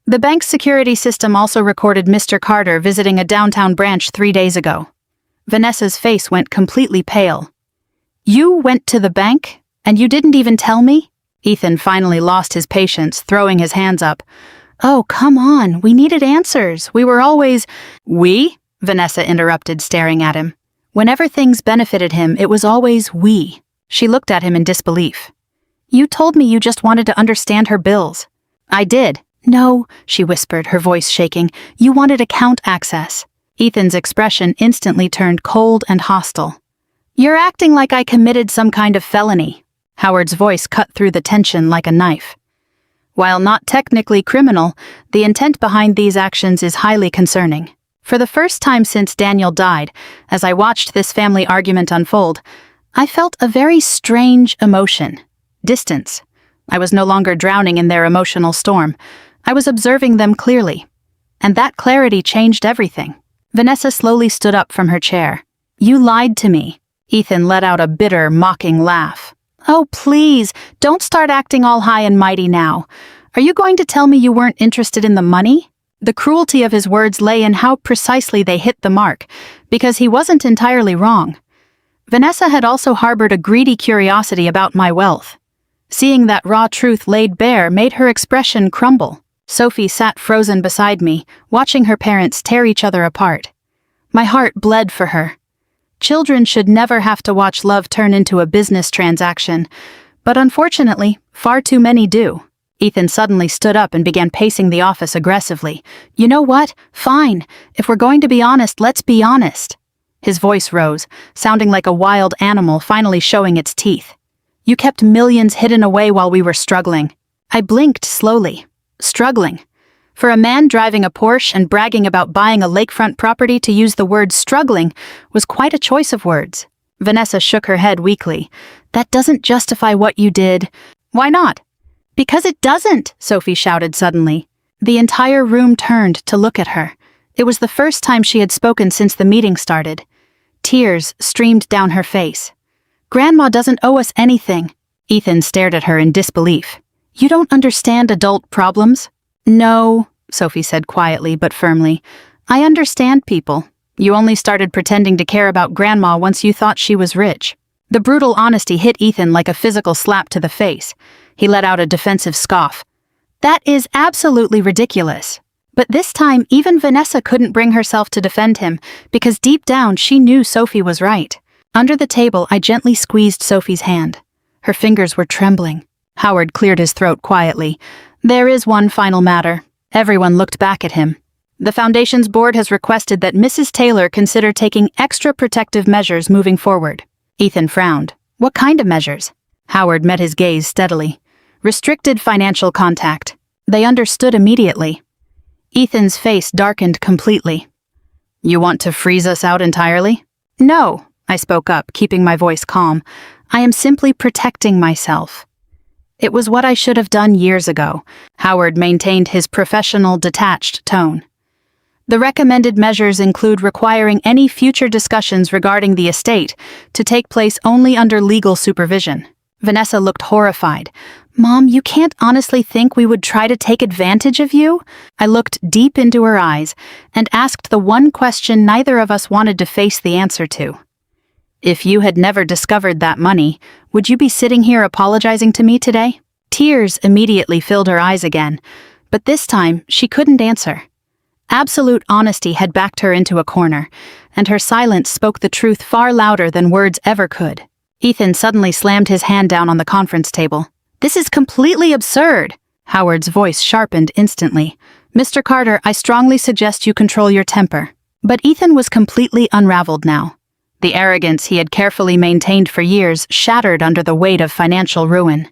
The bank's security system also recorded Mr. Carter visiting a downtown branch 3 days ago. Vanessa's face went completely pale. You went to the bank? And you didn't even tell me? Ethan finally lost his patience, throwing his hands up. Oh, come on, we needed answers. We were always— We? Vanessa interrupted, staring at him. Whenever things benefited him, it was always we. She looked at him in disbelief. You told me you just wanted to understand her bills. I did. No, she whispered, her voice shaking. You wanted account access. Ethan's expression instantly turned cold and hostile. You're acting like I committed some kind of felony. Howard's voice cut through the tension like a knife. While not technically criminal, the intent behind these actions is highly concerning. For the first time since Daniel died, as I watched this family argument unfold, I felt a very strange emotion. Distance. I was no longer drowning in their emotional storm. I was observing them clearly. And that clarity changed everything. Vanessa slowly stood up from her chair. You lied to me. Ethan let out a bitter, mocking laugh. Oh, please, don't start acting all high and mighty now. Are you going to tell me you weren't interested in the money? The cruelty of his words lay in how precisely they hit the mark, because he wasn't entirely wrong. Vanessa had also harbored a greedy curiosity about my wealth. Seeing that raw truth laid bare made her expression crumble. Sophie sat frozen beside me, watching her parents tear each other apart. My heart bled for her. Children should never have to watch love turn into a business transaction, but unfortunately, far too many do. Ethan suddenly stood up and began pacing the office aggressively. You know what? Fine. If we're going to be honest, let's be honest. His voice rose, sounding like a wild animal finally showing its teeth. You kept millions hidden away while we were struggling. I blinked slowly. Struggling. For a man driving a Porsche and bragging about buying a lakefront property to use the word struggling was quite a choice of words. Vanessa shook her head weakly. That doesn't justify what you did. Why not? Because it doesn't, Sophie shouted suddenly. The entire room turned to look at her. It was the first time she had spoken since the meeting started. Tears streamed down her face. Grandma doesn't owe us anything. Ethan stared at her in disbelief. You don't understand adult problems? No, Sophie said quietly but firmly. I understand people. You only started pretending to care about Grandma once you thought she was rich. The brutal honesty hit Ethan like a physical slap to the face. He let out a defensive scoff. That is absolutely ridiculous. But this time, even Vanessa couldn't bring herself to defend him, because deep down she knew Sophie was right. Under the table, I gently squeezed Sophie's hand. Her fingers were trembling. Howard cleared his throat quietly. There is one final matter. Everyone looked back at him. The Foundation's board has requested that Mrs. Taylor consider taking extra protective measures moving forward. Ethan frowned. What kind of measures? Howard met his gaze steadily. Restricted financial contact. They understood immediately. Ethan's face darkened completely. You want to freeze us out entirely? No, I spoke up, keeping my voice calm. I am simply protecting myself. It was what I should have done years ago. Howard maintained his professional, detached tone. The recommended measures include requiring any future discussions regarding the estate to take place only under legal supervision. Vanessa looked horrified. "Mom, you can't honestly think we would try to take advantage of you?" I looked deep into her eyes and asked the one question neither of us wanted to face the answer to. "If you had never discovered that money, would you be sitting here apologizing to me today?" Tears immediately filled her eyes again, but this time she couldn't answer. Absolute honesty had backed her into a corner, and her silence spoke the truth far louder than words ever could. Ethan suddenly slammed his hand down on the conference table. "This is completely absurd!" Howard's voice sharpened instantly. "Mr. Carter, I strongly suggest you control your temper." But Ethan was completely unraveled now. The arrogance he had carefully maintained for years shattered under the weight of financial ruin.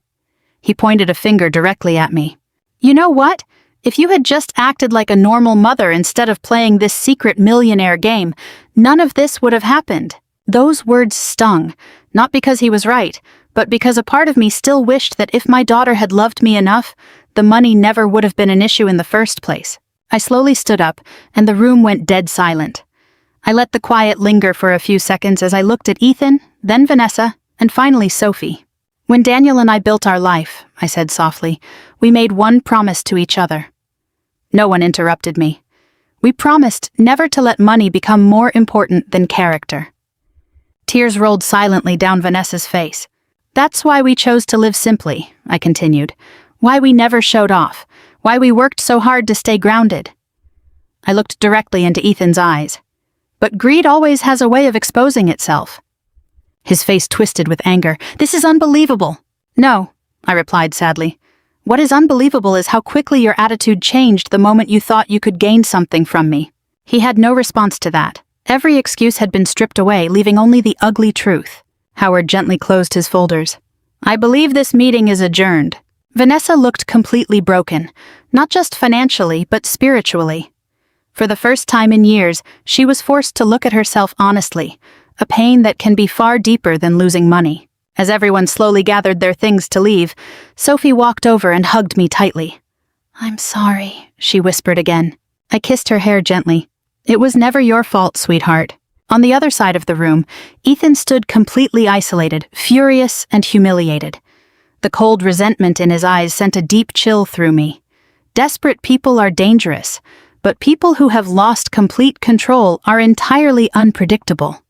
He pointed a finger directly at me. "You know what? If you had just acted like a normal mother instead of playing this secret millionaire game, none of this would have happened." Those words stung, not because he was right, but because a part of me still wished that if my daughter had loved me enough, the money never would have been an issue in the first place. I slowly stood up, and the room went dead silent. I let the quiet linger for a few seconds as I looked at Ethan, then Vanessa, and finally Sophie. "When Daniel and I built our life," I said softly, "we made one promise to each other." No one interrupted me. We promised never to let money become more important than character. Tears rolled silently down Vanessa's face. "That's why we chose to live simply," I continued. "Why we never showed off. Why we worked so hard to stay grounded." I looked directly into Ethan's eyes. "But greed always has a way of exposing itself." His face twisted with anger. "This is unbelievable." "No," I replied sadly. "What is unbelievable is how quickly your attitude changed the moment you thought you could gain something from me." He had no response to that. Every excuse had been stripped away, leaving only the ugly truth. Howard gently closed his folders. "I believe this meeting is adjourned." Vanessa looked completely broken, not just financially, but spiritually. For the first time in years, she was forced to look at herself honestly, a pain that can be far deeper than losing money. As everyone slowly gathered their things to leave, Sophie walked over and hugged me tightly. "I'm sorry," she whispered again. I kissed her hair gently. "It was never your fault, sweetheart." On the other side of the room, Ethan stood completely isolated, furious and humiliated. The cold resentment in his eyes sent a deep chill through me. Desperate people are dangerous, but people who have lost complete control are entirely unpredictable.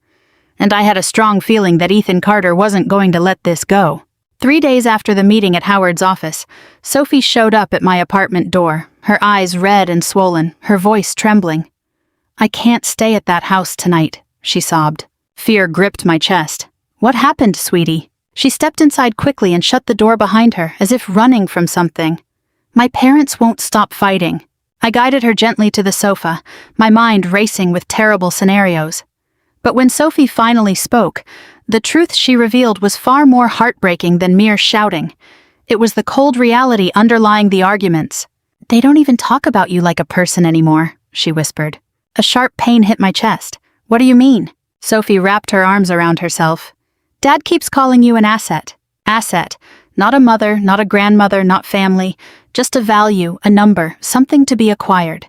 And I had a strong feeling that Ethan Carter wasn't going to let this go. 3 days after the meeting at Howard's office, Sophie showed up at my apartment door, her eyes red and swollen, her voice trembling. "I can't stay at that house tonight," she sobbed. Fear gripped my chest. "What happened, sweetie?" She stepped inside quickly and shut the door behind her, as if running from something. "My parents won't stop fighting." I guided her gently to the sofa, my mind racing with terrible scenarios. But when Sophie finally spoke, the truth she revealed was far more heartbreaking than mere shouting. It was the cold reality underlying the arguments. "They don't even talk about you like a person anymore," she whispered. A sharp pain hit my chest. "What do you mean?" Sophie wrapped her arms around herself. "Dad keeps calling you an asset." Asset. Not a mother, not a grandmother, not family. Just a value, a number, something to be acquired.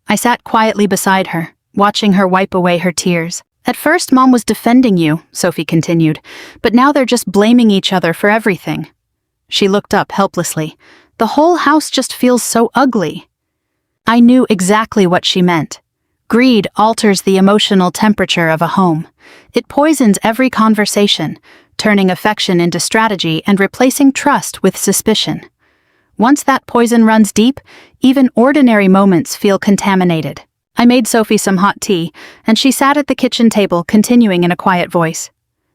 I sat quietly beside her, watching her wipe away her tears. "At first, Mom was defending you," Sophie continued, "but now they're just blaming each other for everything." She looked up helplessly. "The whole house just feels so ugly." I knew exactly what she meant. Greed alters the emotional temperature of a home. It poisons every conversation, turning affection into strategy and replacing trust with suspicion. Once that poison runs deep, even ordinary moments feel contaminated. I made Sophie some hot tea, and she sat at the kitchen table, continuing in a quiet voice.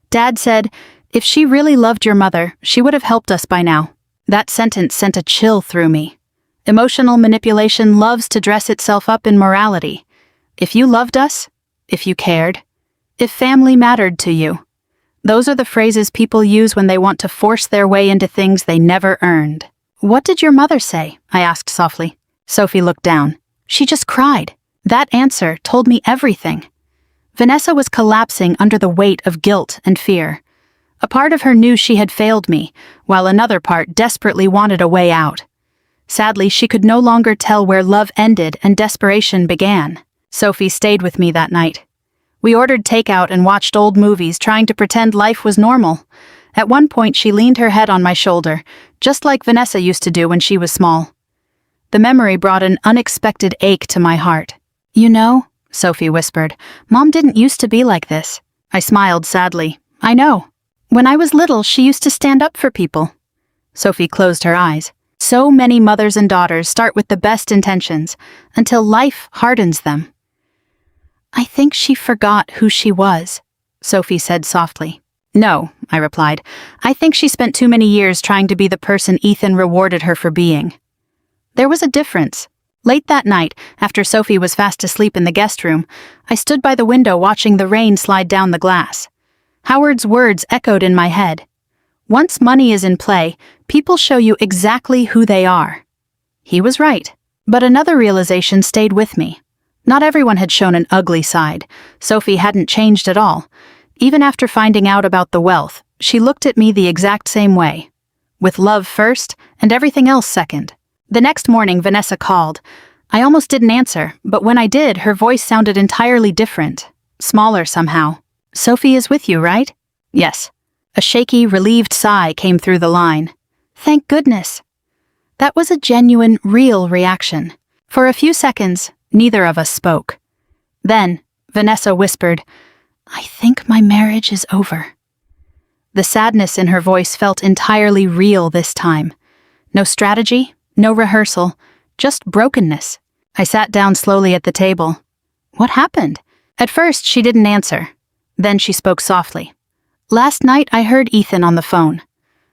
"Dad said, if she really loved your mother, she would have helped us by now." That sentence sent a chill through me. Emotional manipulation loves to dress itself up in morality. If you loved us, if you cared, if family mattered to you. Those are the phrases people use when they want to force their way into things they never earned. "What did your mother say?" I asked softly. Sophie looked down. "She just cried." That answer told me everything. Vanessa was collapsing under the weight of guilt and fear. A part of her knew she had failed me, while another part desperately wanted a way out. Sadly, she could no longer tell where love ended and desperation began. Sophie stayed with me that night. We ordered takeout and watched old movies, trying to pretend life was normal. At one point, she leaned her head on my shoulder, just like Vanessa used to do when she was small. The memory brought an unexpected ache to my heart. "You know," Sophie whispered, "Mom didn't used to be like this." I smiled sadly. "I know. When I was little, she used to stand up for people." Sophie closed her eyes. So many mothers and daughters start with the best intentions, until life hardens them. "I think she forgot who she was," Sophie said softly. "No," I replied. "I think she spent too many years trying to be the person Ethan rewarded her for being." There was a difference. Late that night, after Sophie was fast asleep in the guest room, I stood by the window watching the rain slide down the glass. Howard's words echoed in my head. "Once money is in play, people show you exactly who they are." He was right. But another realization stayed with me. Not everyone had shown an ugly side. Sophie hadn't changed at all. Even after finding out about the wealth, she looked at me the exact same way. With love first, and everything else second. The next morning, Vanessa called. I almost didn't answer, but when I did, her voice sounded entirely different. Smaller somehow. "Sophie is with you, right?" "Yes." A shaky, relieved sigh came through the line. "Thank goodness." That was a genuine, real reaction. For a few seconds, neither of us spoke. Then, Vanessa whispered, "I think my marriage is over." The sadness in her voice felt entirely real this time. No strategy, no rehearsal, just brokenness. I sat down slowly at the table. "What happened?" At first, she didn't answer. Then she spoke softly. "Last night I heard Ethan on the phone."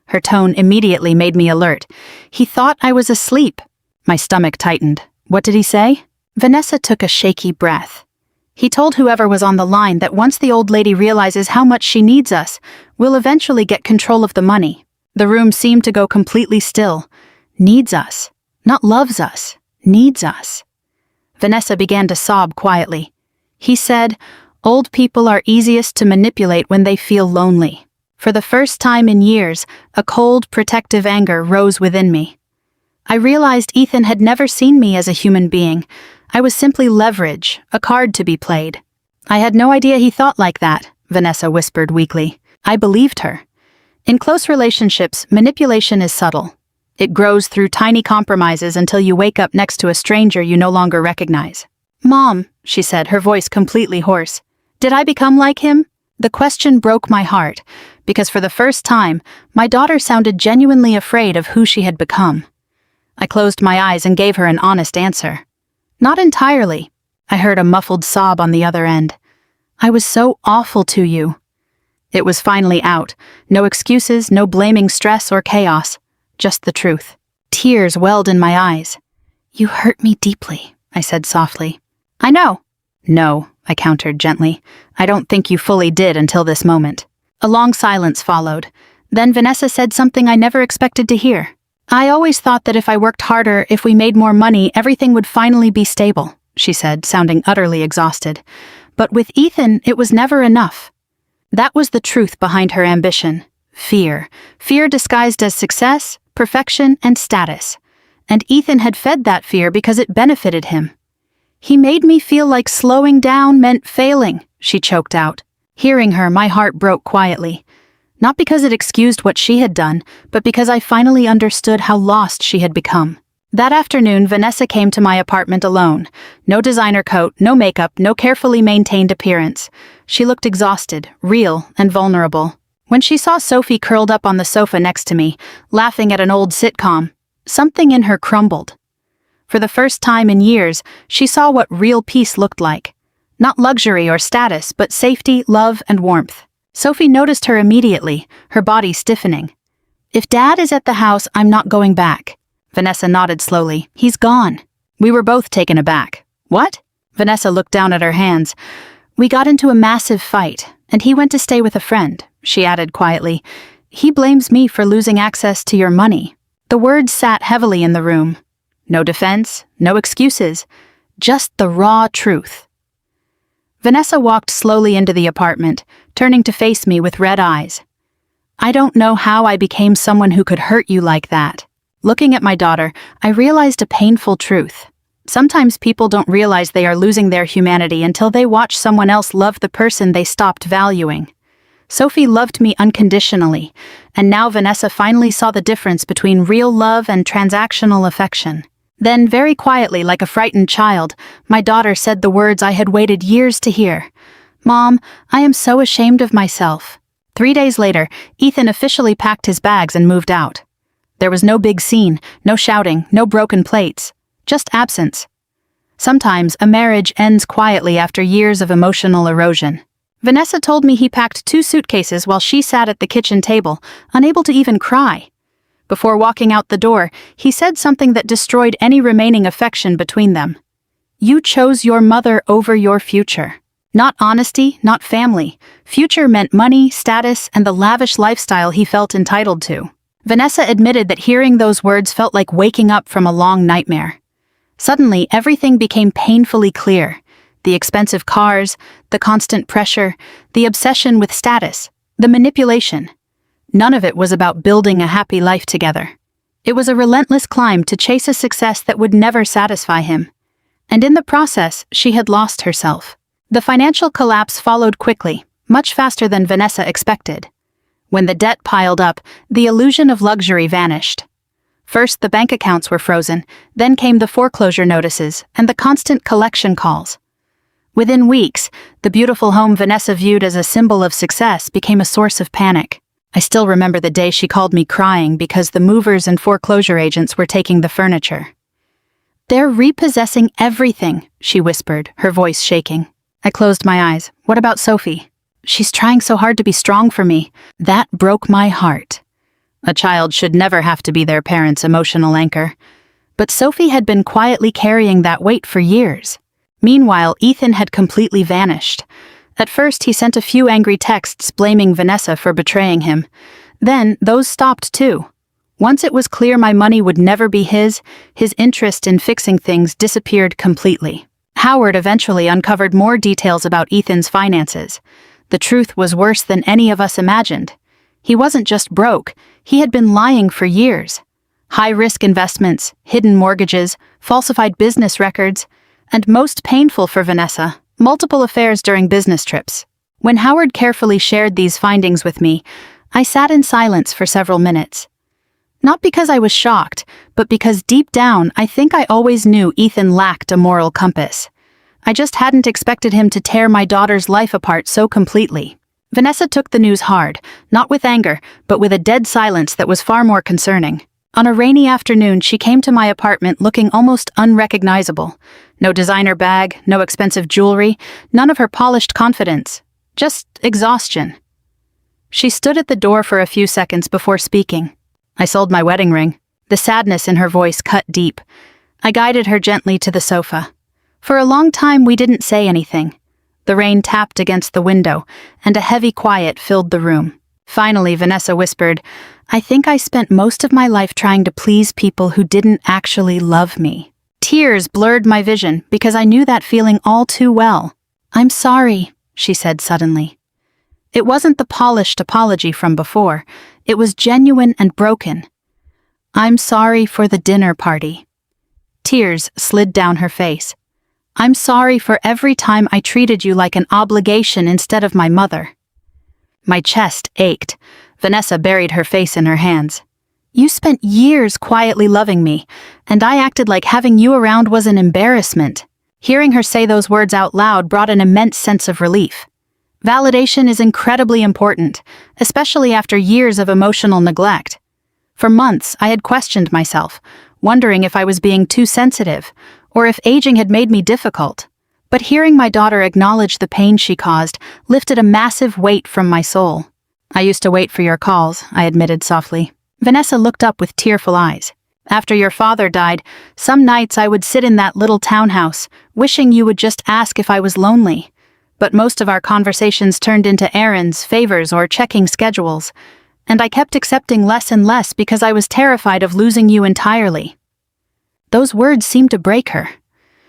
Her tone immediately made me alert. "He thought I was asleep." My stomach tightened. "What did he say?" Vanessa took a shaky breath. "He told whoever was on the line that once the old lady realizes how much she needs us, we'll eventually get control of the money." The room seemed to go completely still. Needs us. Not loves us. Needs us. Vanessa began to sob quietly. "He said, old people are easiest to manipulate when they feel lonely." For the first time in years, a cold, protective anger rose within me. I realized Ethan had never seen me as a human being. I was simply leverage, a card to be played. "I had no idea he thought like that," Vanessa whispered weakly. I believed her. In close relationships, manipulation is subtle. It grows through tiny compromises until you wake up next to a stranger you no longer recognize. "Mom," she said, her voice completely hoarse, "did I become like him?" The question broke my heart, because for the first time, my daughter sounded genuinely afraid of who she had become. I closed my eyes and gave her an honest answer. "Not entirely." I heard a muffled sob on the other end. "I was so awful to you." It was finally out. No excuses, no blaming stress or chaos. Just the truth. Tears welled in my eyes. "You hurt me deeply," I said softly. "I know." "No," I countered gently. "I don't think you fully did until this moment." A long silence followed. Then Vanessa said something I never expected to hear. "I always thought that if I worked harder, if we made more money, everything would finally be stable," she said, sounding utterly exhausted. "But with Ethan, it was never enough." That was the truth behind her ambition. Fear. Fear disguised as success, perfection, and status. And Ethan had fed that fear because it benefited him. "He made me feel like slowing down meant failing," she choked out. Hearing her, my heart broke quietly. Not because it excused what she had done, but because I finally understood how lost she had become. That afternoon, Vanessa came to my apartment alone. No designer coat, no makeup, no carefully maintained appearance. She looked exhausted, real, and vulnerable. When she saw Sophie curled up on the sofa next to me, laughing at an old sitcom, something in her crumbled. For the first time in years, she saw what real peace looked like. Not luxury or status, but safety, love, and warmth. Sophie noticed her immediately, her body stiffening. "If Dad is at the house, I'm not going back." Vanessa nodded slowly. "He's gone." We were both taken aback. "What?" Vanessa looked down at her hands. "We got into a massive fight, and he went to stay with a friend," she added quietly. "He blames me for losing access to your money." The words sat heavily in the room. No defense, no excuses, just the raw truth. Vanessa walked slowly into the apartment, turning to face me with red eyes. "I don't know how I became someone who could hurt you like that." Looking at my daughter, I realized a painful truth. Sometimes people don't realize they are losing their humanity until they watch someone else love the person they stopped valuing. Sophie loved me unconditionally, and now Vanessa finally saw the difference between real love and transactional affection. Then, very quietly, like a frightened child, my daughter said the words I had waited years to hear. "Mom, I am so ashamed of myself." 3 days later, Ethan officially packed his bags and moved out. There was no big scene, no shouting, no broken plates, just absence. Sometimes a marriage ends quietly after years of emotional erosion. Vanessa told me he packed 2 suitcases while she sat at the kitchen table, unable to even cry. Before walking out the door, he said something that destroyed any remaining affection between them. "You chose your mother over your future." Not honesty, not family. Future meant money, status, and the lavish lifestyle he felt entitled to. Vanessa admitted that hearing those words felt like waking up from a long nightmare. Suddenly, everything became painfully clear. The expensive cars, the constant pressure, the obsession with status, the manipulation. None of it was about building a happy life together. It was a relentless climb to chase a success that would never satisfy him. And in the process, she had lost herself. The financial collapse followed quickly, much faster than Vanessa expected. When the debt piled up, the illusion of luxury vanished. First, the bank accounts were frozen, then came the foreclosure notices and the constant collection calls. Within weeks, the beautiful home Vanessa viewed as a symbol of success became a source of panic. I still remember the day she called me crying because the movers and foreclosure agents were taking the furniture. "They're repossessing everything," she whispered, her voice shaking. I closed my eyes. What about Sophie? "She's trying so hard to be strong for me." That broke my heart. A child should never have to be their parents' emotional anchor. But Sophie had been quietly carrying that weight for years. Meanwhile, Ethan had completely vanished. At first, he sent a few angry texts blaming Vanessa for betraying him. Then, those stopped too. Once it was clear my money would never be his interest in fixing things disappeared completely. Howard eventually uncovered more details about Ethan's finances. The truth was worse than any of us imagined. He wasn't just broke, he had been lying for years. High-risk investments, hidden mortgages, falsified business records, and most painful for Vanessa, multiple affairs during business trips. When Howard carefully shared these findings with me, I sat in silence for several minutes. Not because I was shocked, but because deep down I think I always knew Ethan lacked a moral compass. I just hadn't expected him to tear my daughter's life apart so completely. Vanessa took the news hard, not with anger, but with a dead silence that was far more concerning. On a rainy afternoon, she came to my apartment looking almost unrecognizable. No designer bag, no expensive jewelry, none of her polished confidence. Just exhaustion. She stood at the door for a few seconds before speaking. "I sold my wedding ring." The sadness in her voice cut deep. I guided her gently to the sofa. For a long time, we didn't say anything. The rain tapped against the window, and a heavy quiet filled the room. Finally, Vanessa whispered, "I think I spent most of my life trying to please people who didn't actually love me." Tears blurred my vision because I knew that feeling all too well. "I'm sorry," she said suddenly. It wasn't the polished apology from before. It was genuine and broken. "I'm sorry for the dinner party." Tears slid down her face. "I'm sorry for every time I treated you like an obligation instead of my mother." My chest ached. Vanessa buried her face in her hands. "You spent years quietly loving me, and I acted like having you around was an embarrassment." Hearing her say those words out loud brought an immense sense of relief. Validation is incredibly important, especially after years of emotional neglect. For months, I had questioned myself, wondering if I was being too sensitive, or if aging had made me difficult. But hearing my daughter acknowledge the pain she caused lifted a massive weight from my soul. "I used to wait for your calls," I admitted softly. Vanessa looked up with tearful eyes. "After your father died, some nights I would sit in that little townhouse, wishing you would just ask if I was lonely. But most of our conversations turned into errands, favors, or checking schedules. And I kept accepting less and less because I was terrified of losing you entirely." Those words seemed to break her.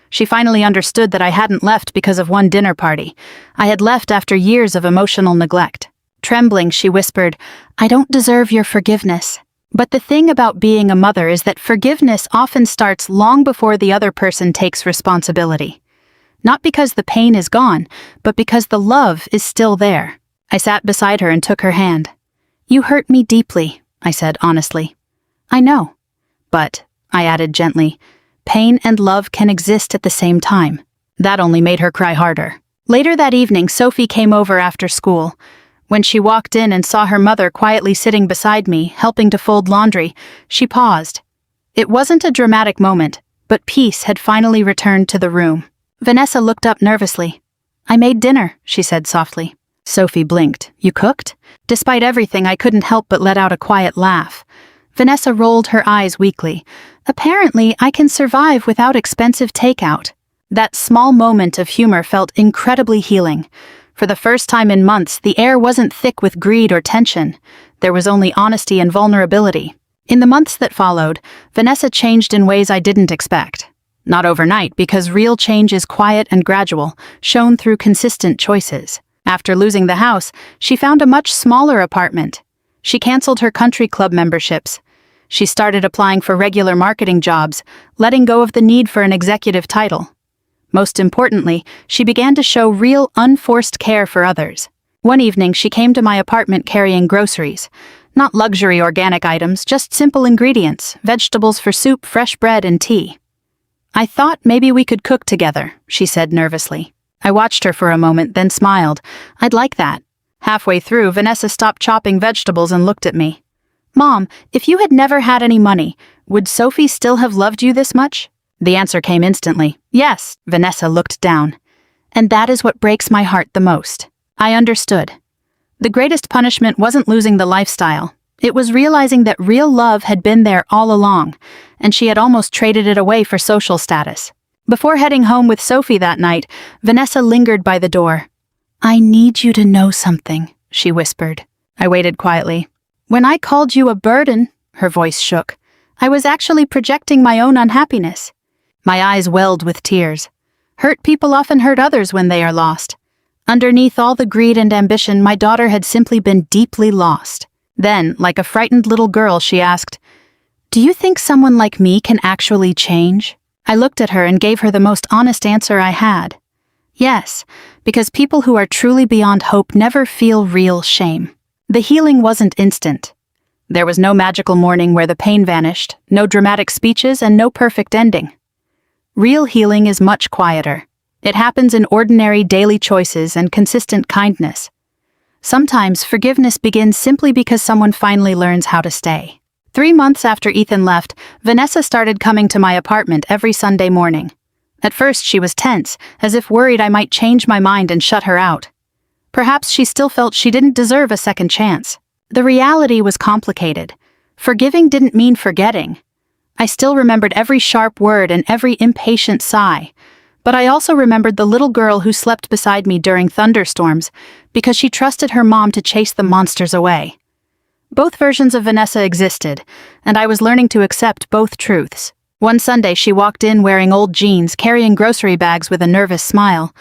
She finally understood that I hadn't left because of one dinner party. I had left after years of emotional neglect. Trembling, she whispered, "I don't deserve your forgiveness." But the thing about being a mother is that forgiveness often starts long before the other person takes responsibility. Not because the pain is gone, but because the love is still there. I sat beside her and took her hand. "You hurt me deeply," I said honestly. "I know. But," I added gently, "pain and love can exist at the same time." That only made her cry harder. Later that evening, Sophie came over after school. When she walked in and saw her mother quietly sitting beside me, helping to fold laundry, she paused. It wasn't a dramatic moment, but peace had finally returned to the room. Vanessa looked up nervously. "I made dinner," she said softly. Sophie blinked. "You cooked?" Despite everything, I couldn't help but let out a quiet laugh. Vanessa rolled her eyes weakly. "Apparently, I can survive without expensive takeout." That small moment of humor felt incredibly healing. For the first time in months, the air wasn't thick with greed or tension. There was only honesty and vulnerability. In the months that followed, Vanessa changed in ways I didn't expect. Not overnight, because real change is quiet and gradual, shown through consistent choices. After losing the house, she found a much smaller apartment. She canceled her country club memberships. She started applying for regular marketing jobs, letting go of the need for an executive title. Most importantly, she began to show real, unforced care for others. One evening, she came to my apartment carrying groceries. Not luxury organic items, just simple ingredients, vegetables for soup, fresh bread, and tea. "I thought maybe we could cook together," she said nervously. I watched her for a moment, then smiled. "I'd like that." Halfway through, Vanessa stopped chopping vegetables and looked at me. "Mom, if you had never had any money, would Sophie still have loved you this much?" The answer came instantly. "Yes." Vanessa looked down. "And that is what breaks my heart the most." I understood. The greatest punishment wasn't losing the lifestyle. It was realizing that real love had been there all along, and she had almost traded it away for social status. Before heading home with Sophie that night, Vanessa lingered by the door. "I need you to know something," she whispered. I waited quietly. "When I called you a burden," her voice shook, "I was actually projecting my own unhappiness." My eyes welled with tears. Hurt people often hurt others when they are lost. Underneath all the greed and ambition, my daughter had simply been deeply lost. Then, like a frightened little girl, she asked, "Do you think someone like me can actually change?" I looked at her and gave her the most honest answer I had. Yes, because people who are truly beyond hope never feel real shame. The healing wasn't instant. There was no magical morning where the pain vanished, no dramatic speeches, and no perfect ending. Real healing is much quieter. It happens in ordinary daily choices and consistent kindness. Sometimes forgiveness begins simply because someone finally learns how to stay. 3 months after Ethan left, Vanessa started coming to my apartment every Sunday morning. At first she was tense, as if worried I might change my mind and shut her out. Perhaps she still felt she didn't deserve a second chance. The reality was complicated. Forgiving didn't mean forgetting. I still remembered every sharp word and every impatient sigh, but I also remembered the little girl who slept beside me during thunderstorms because she trusted her mom to chase the monsters away. Both versions of Vanessa existed, and I was learning to accept both truths. One Sunday, she walked in wearing old jeans, carrying grocery bags with a nervous smile.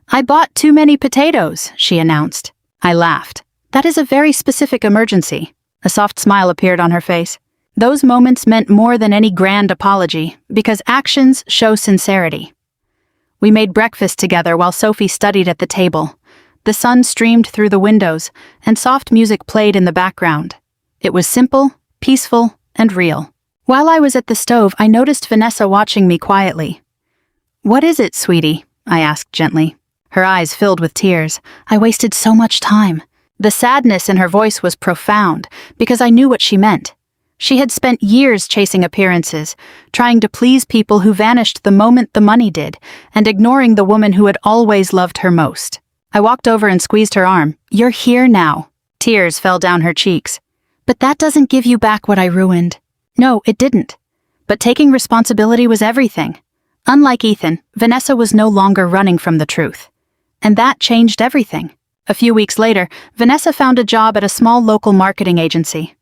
"I bought too many potatoes," she announced. I laughed. "That is a very specific emergency." A soft smile appeared on her face. Those moments meant more than any grand apology, because actions show sincerity. We made breakfast together while Sophie studied at the table. The sun streamed through the windows, and soft music played in the background. It was simple, peaceful, and real. While I was at the stove, I noticed Vanessa watching me quietly. "What is it, sweetie?" I asked gently. Her eyes filled with tears. I wasted so much time. The sadness in her voice was profound, because I knew what she meant. She had spent years chasing appearances, trying to please people who vanished the moment the money did, and ignoring the woman who had always loved her most. I walked over and squeezed her arm. "You're here now." Tears fell down her cheeks. "But that doesn't give you back what I ruined." No, it didn't. But taking responsibility was everything. Unlike Ethan, Vanessa was no longer running from the truth. And that changed everything. A few weeks later, Vanessa found a job at a small local marketing agency.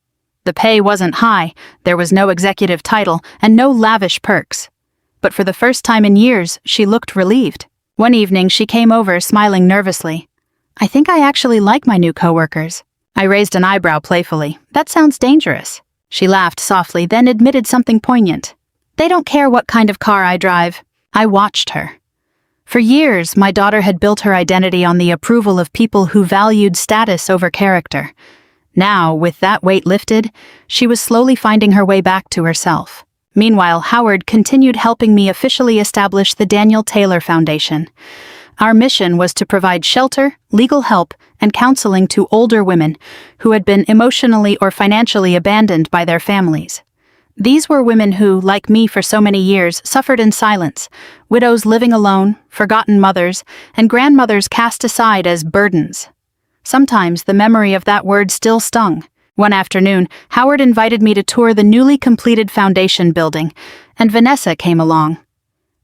The pay wasn't high, there was no executive title, and no lavish perks. But for the first time in years, she looked relieved. One evening, she came over, smiling nervously. "I think I actually like my new coworkers." I raised an eyebrow playfully. "That sounds dangerous." She laughed softly, then admitted something poignant. They don't care what kind of car I drive. I watched her. For years, my daughter had built her identity on the approval of people who valued status over character. Now, with that weight lifted, she was slowly finding her way back to herself. Meanwhile, Howard continued helping me officially establish the Daniel Taylor Foundation. Our mission was to provide shelter, legal help, and counseling to older women who had been emotionally or financially abandoned by their families. These were women who, like me for so many years, suffered in silence, widows living alone, forgotten mothers, and grandmothers cast aside as burdens. Sometimes the memory of that word still stung. One afternoon, Howard invited me to tour the newly completed foundation building, and Vanessa came along.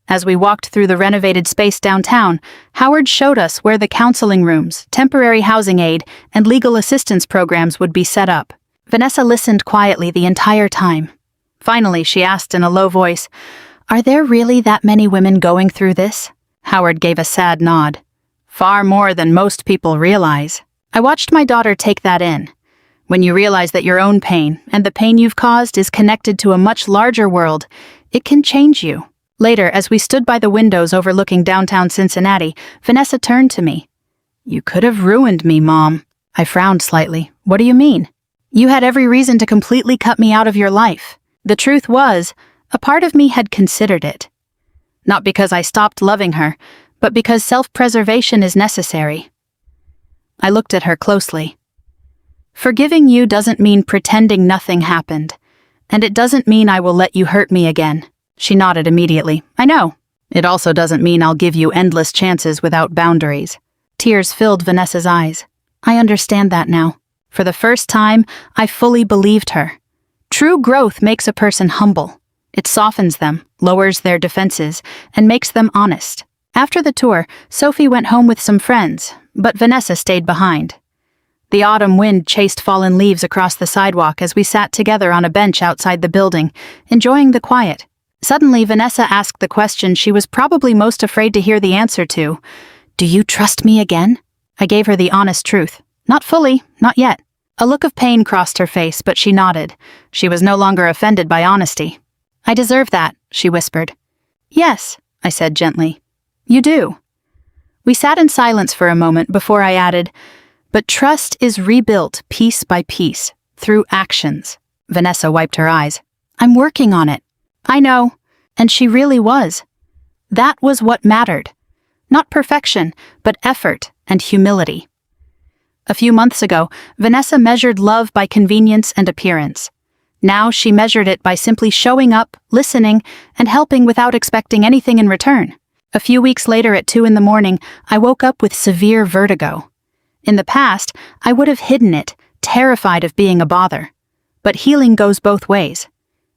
As we walked through the renovated space downtown, Howard showed us where the counseling rooms, temporary housing aid, and legal assistance programs would be set up. Vanessa listened quietly the entire time. Finally, she asked in a low voice, "Are there really that many women going through this?" Howard gave a sad nod. "Far more than most people realize." I watched my daughter take that in. When you realize that your own pain and the pain you've caused is connected to a much larger world, it can change you. Later, as we stood by the windows overlooking downtown Cincinnati, Vanessa turned to me. "You could have ruined me, Mom." I frowned slightly. "What do you mean?" "You had every reason to completely cut me out of your life." The truth was, a part of me had considered it. Not because I stopped loving her, but because self-preservation is necessary. I looked at her closely. "Forgiving you doesn't mean pretending nothing happened, and it doesn't mean I will let you hurt me again." She nodded immediately. "I know. It also doesn't mean I'll give you endless chances without boundaries." Tears filled Vanessa's eyes. I understand that now. For the first time, I fully believed her. True growth makes a person humble. It softens them, lowers their defenses, and makes them honest. After the tour, Sophie went home with some friends, but Vanessa stayed behind. The autumn wind chased fallen leaves across the sidewalk as we sat together on a bench outside the building, enjoying the quiet. Suddenly, Vanessa asked the question she was probably most afraid to hear the answer to. "Do you trust me again?" I gave her the honest truth. "Not fully, not yet." A look of pain crossed her face, but she nodded. She was no longer offended by honesty. "I deserve that," she whispered. "Yes," I said gently. "You do." We sat in silence for a moment before I added, "But trust is rebuilt piece by piece, through actions." Vanessa wiped her eyes. "I'm working on it." "I know." And she really was. That was what mattered. Not perfection, but effort and humility. A few months ago, Vanessa measured love by convenience and appearance. Now she measured it by simply showing up, listening, and helping without expecting anything in return. A few weeks later at 2 a.m, I woke up with severe vertigo. In the past, I would have hidden it, terrified of being a bother. But healing goes both ways.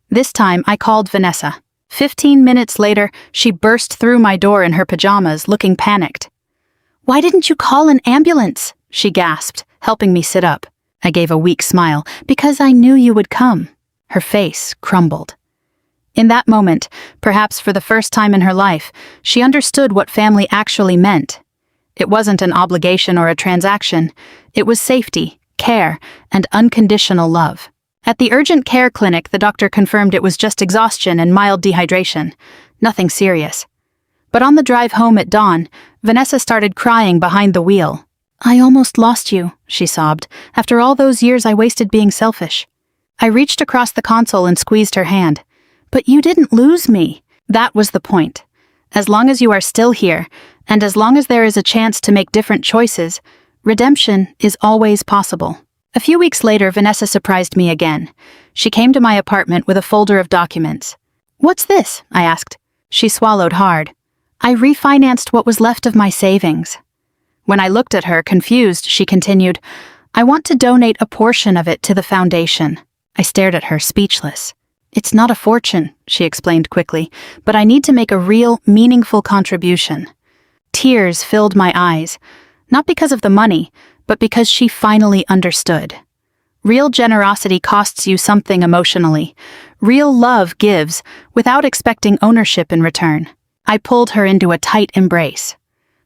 This time, I called Vanessa. 15 minutes later, she burst through my door in her pajamas, looking panicked. "Why didn't you call an ambulance?" she gasped, helping me sit up. I gave a weak smile. "Because I knew you would come." Her face crumbled. In that moment, perhaps for the first time in her life, she understood what family actually meant. It wasn't an obligation or a transaction. It was safety, care, and unconditional love. At the urgent care clinic, the doctor confirmed it was just exhaustion and mild dehydration. Nothing serious. But on the drive home at dawn, Vanessa started crying behind the wheel. "I almost lost you," she sobbed. "After all those years I wasted being selfish." I reached across the console and squeezed her hand. "But you didn't lose me." That was the point. As long as you are still here, and as long as there is a chance to make different choices, redemption is always possible. A few weeks later, Vanessa surprised me again. She came to my apartment with a folder of documents. "What's this?" I asked. She swallowed hard. "I refinanced what was left of my savings." When I looked at her, confused, she continued, "I want to donate a portion of it to the foundation." I stared at her, speechless. "It's not a fortune," she explained quickly, "but I need to make a real, meaningful contribution." Tears filled my eyes, not because of the money, but because she finally understood. Real generosity costs you something emotionally. Real love gives, without expecting ownership in return. I pulled her into a tight embrace.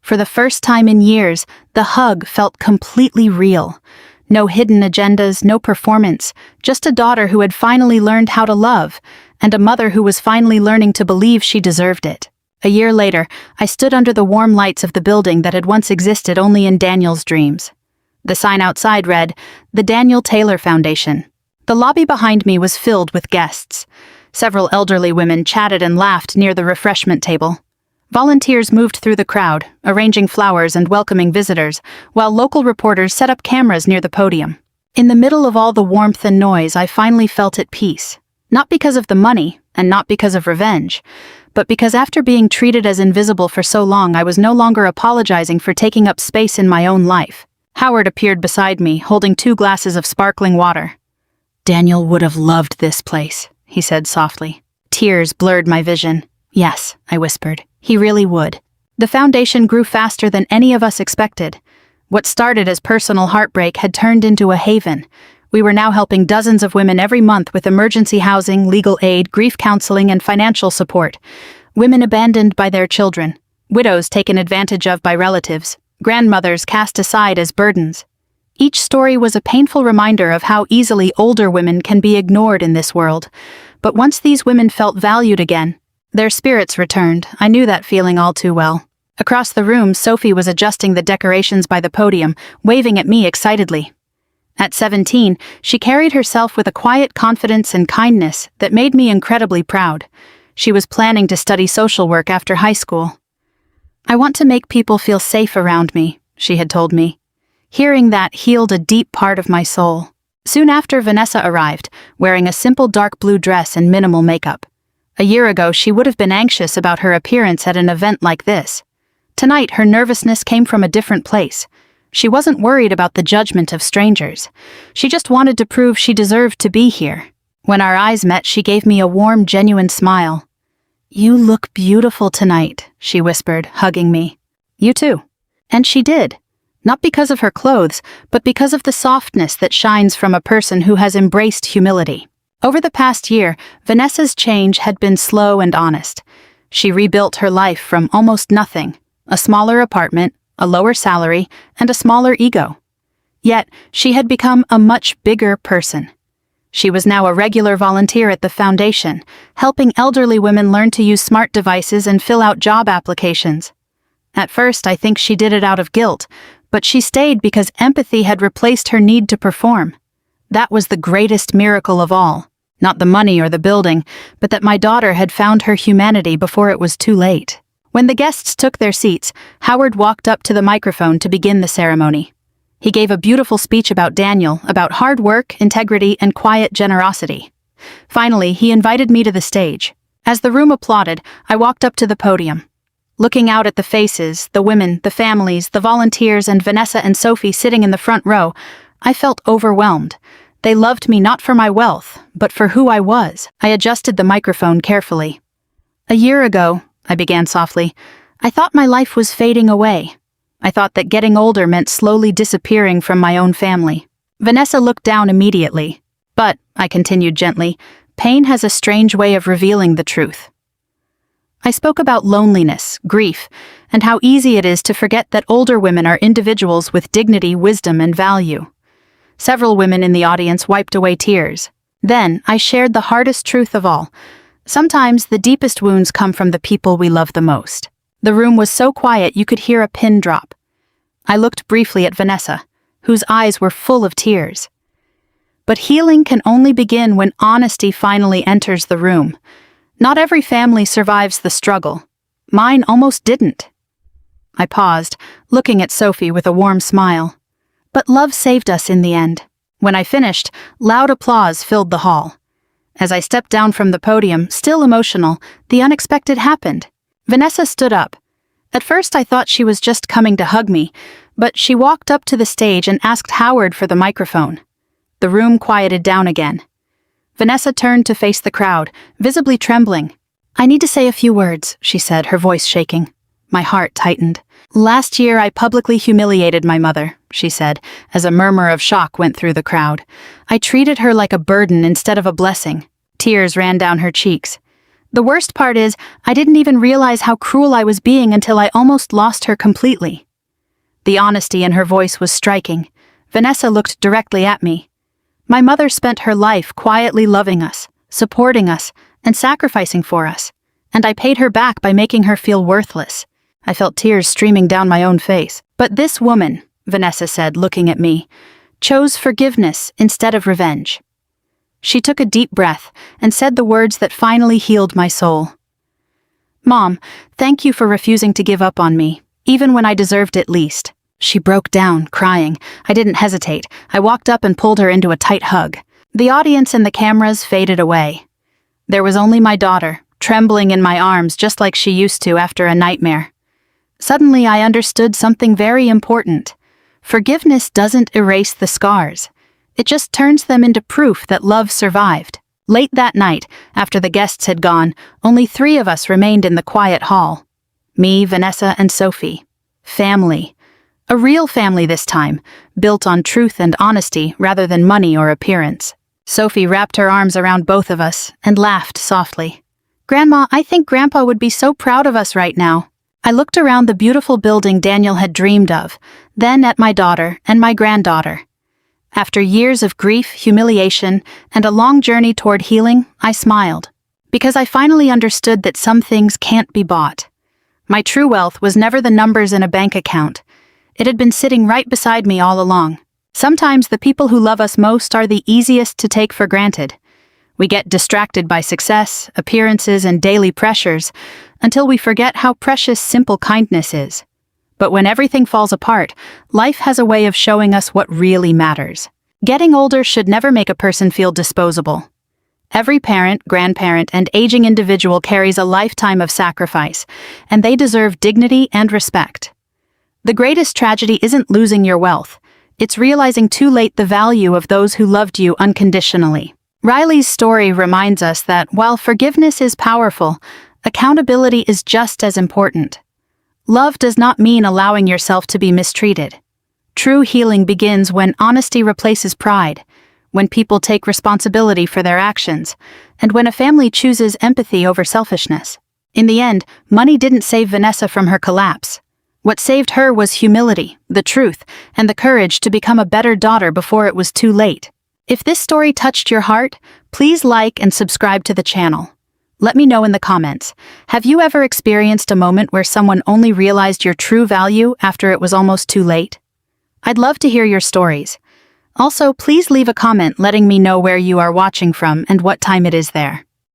For the first time in years, the hug felt completely real. No hidden agendas, no performance, just a daughter who had finally learned how to love, and a mother who was finally learning to believe she deserved it. A year later, I stood under the warm lights of the building that had once existed only in Daniel's dreams. The sign outside read, "The Daniel Taylor Foundation." The lobby behind me was filled with guests. Several elderly women chatted and laughed near the refreshment table. Volunteers moved through the crowd, arranging flowers and welcoming visitors, while local reporters set up cameras near the podium. In the middle of all the warmth and noise, I finally felt at peace. Not because of the money, and not because of revenge, but because after being treated as invisible for so long, I was no longer apologizing for taking up space in my own life. Howard appeared beside me, holding 2 glasses of sparkling water. "Daniel would have loved this place," he said softly. Tears blurred my vision. "Yes," I whispered. "He really would." The foundation grew faster than any of us expected. What started as personal heartbreak had turned into a haven. We were now helping dozens of women every month with emergency housing, legal aid, grief counseling, and financial support. Women abandoned by their children, widows taken advantage of by relatives, grandmothers cast aside as burdens. Each story was a painful reminder of how easily older women can be ignored in this world. But once these women felt valued again, their spirits returned. I knew that feeling all too well. Across the room, Sophie was adjusting the decorations by the podium, waving at me excitedly. At 17, she carried herself with a quiet confidence and kindness that made me incredibly proud. She was planning to study social work after high school. "I want to make people feel safe around me," she had told me. Hearing that healed a deep part of my soul. Soon after, Vanessa arrived, wearing a simple dark blue dress and minimal makeup. A year ago, she would have been anxious about her appearance at an event like this. Tonight, her nervousness came from a different place. She wasn't worried about the judgment of strangers. She just wanted to prove she deserved to be here. When our eyes met, she gave me a warm, genuine smile. "You look beautiful tonight," she whispered, hugging me. "You too." And she did. Not because of her clothes, but because of the softness that shines from a person who has embraced humility. Over the past year, Vanessa's change had been slow and honest. She rebuilt her life from almost nothing, a smaller apartment, a lower salary, and a smaller ego. Yet, she had become a much bigger person. She was now a regular volunteer at the foundation, helping elderly women learn to use smart devices and fill out job applications. At first, I think she did it out of guilt, but she stayed because empathy had replaced her need to perform. That was the greatest miracle of all. Not the money or the building, but that my daughter had found her humanity before it was too late. When the guests took their seats, Howard walked up to the microphone to begin the ceremony. He gave a beautiful speech about Daniel, about hard work, integrity, and quiet generosity. Finally, he invited me to the stage. As the room applauded, I walked up to the podium. Looking out at the faces, the women, the families, the volunteers, and Vanessa and Sophie sitting in the front row, I felt overwhelmed. They loved me not for my wealth, but for who I was. I adjusted the microphone carefully. "A year ago," I began softly, "I thought my life was fading away. I thought that getting older meant slowly disappearing from my own family." Vanessa looked down immediately. "But," I continued gently, "pain has a strange way of revealing the truth." I spoke about loneliness, grief, and how easy it is to forget that older women are individuals with dignity, wisdom, and value. Several women in the audience wiped away tears. Then I shared the hardest truth of all. Sometimes the deepest wounds come from the people we love the most. The room was so quiet you could hear a pin drop. I looked briefly at Vanessa, whose eyes were full of tears. But healing can only begin when honesty finally enters the room. Not every family survives the struggle. Mine almost didn't. I paused, looking at Sophie with a warm smile. But love saved us in the end. When I finished, loud applause filled the hall. As I stepped down from the podium, still emotional, the unexpected happened. Vanessa stood up. At first I thought she was just coming to hug me, but she walked up to the stage and asked Howard for the microphone. The room quieted down again. Vanessa turned to face the crowd, visibly trembling. "I need to say a few words," she said, her voice shaking. My heart tightened. "Last year I publicly humiliated my mother," she said, as a murmur of shock went through the crowd. "I treated her like a burden instead of a blessing." Tears ran down her cheeks. "The worst part is, I didn't even realize how cruel I was being until I almost lost her completely." The honesty in her voice was striking. Vanessa looked directly at me. My mother spent her life quietly loving us, supporting us, and sacrificing for us, and I paid her back by making her feel worthless. I felt tears streaming down my own face. But this woman, Vanessa said, looking at me, chose forgiveness instead of revenge. She took a deep breath and said the words that finally healed my soul. "Mom, thank you for refusing to give up on me, even when I deserved it least." She broke down, crying. I didn't hesitate. I walked up and pulled her into a tight hug. The audience and the cameras faded away. There was only my daughter, trembling in my arms just like she used to after a nightmare. Suddenly I understood something very important. Forgiveness doesn't erase the scars. It just turns them into proof that love survived. Late that night, after the guests had gone, only 3 of us remained in the quiet hall. Me, Vanessa, and Sophie. Family. A real family this time, built on truth and honesty rather than money or appearance. Sophie wrapped her arms around both of us and laughed softly. "Grandma, I think Grandpa would be so proud of us right now." I looked around the beautiful building Daniel had dreamed of, then at my daughter and my granddaughter. After years of grief, humiliation, and a long journey toward healing, I smiled, because I finally understood that some things can't be bought. My true wealth was never the numbers in a bank account. It had been sitting right beside me all along. Sometimes the people who love us most are the easiest to take for granted. We get distracted by success, appearances, and daily pressures until we forget how precious simple kindness is. But when everything falls apart, life has a way of showing us what really matters. Getting older should never make a person feel disposable. Every parent, grandparent, and aging individual carries a lifetime of sacrifice, and they deserve dignity and respect. The greatest tragedy isn't losing your wealth. It's realizing too late the value of those who loved you unconditionally. Riley's story reminds us that while forgiveness is powerful, accountability is just as important. Love does not mean allowing yourself to be mistreated. True healing begins when honesty replaces pride, when people take responsibility for their actions, and when a family chooses empathy over selfishness. In the end, money didn't save Vanessa from her collapse. What saved her was humility, the truth, and the courage to become a better daughter before it was too late. If this story touched your heart, please like and subscribe to the channel. Let me know in the comments. Have you ever experienced a moment where someone only realized your true value after it was almost too late? I'd love to hear your stories. Also, please leave a comment letting me know where you are watching from and what time it is there.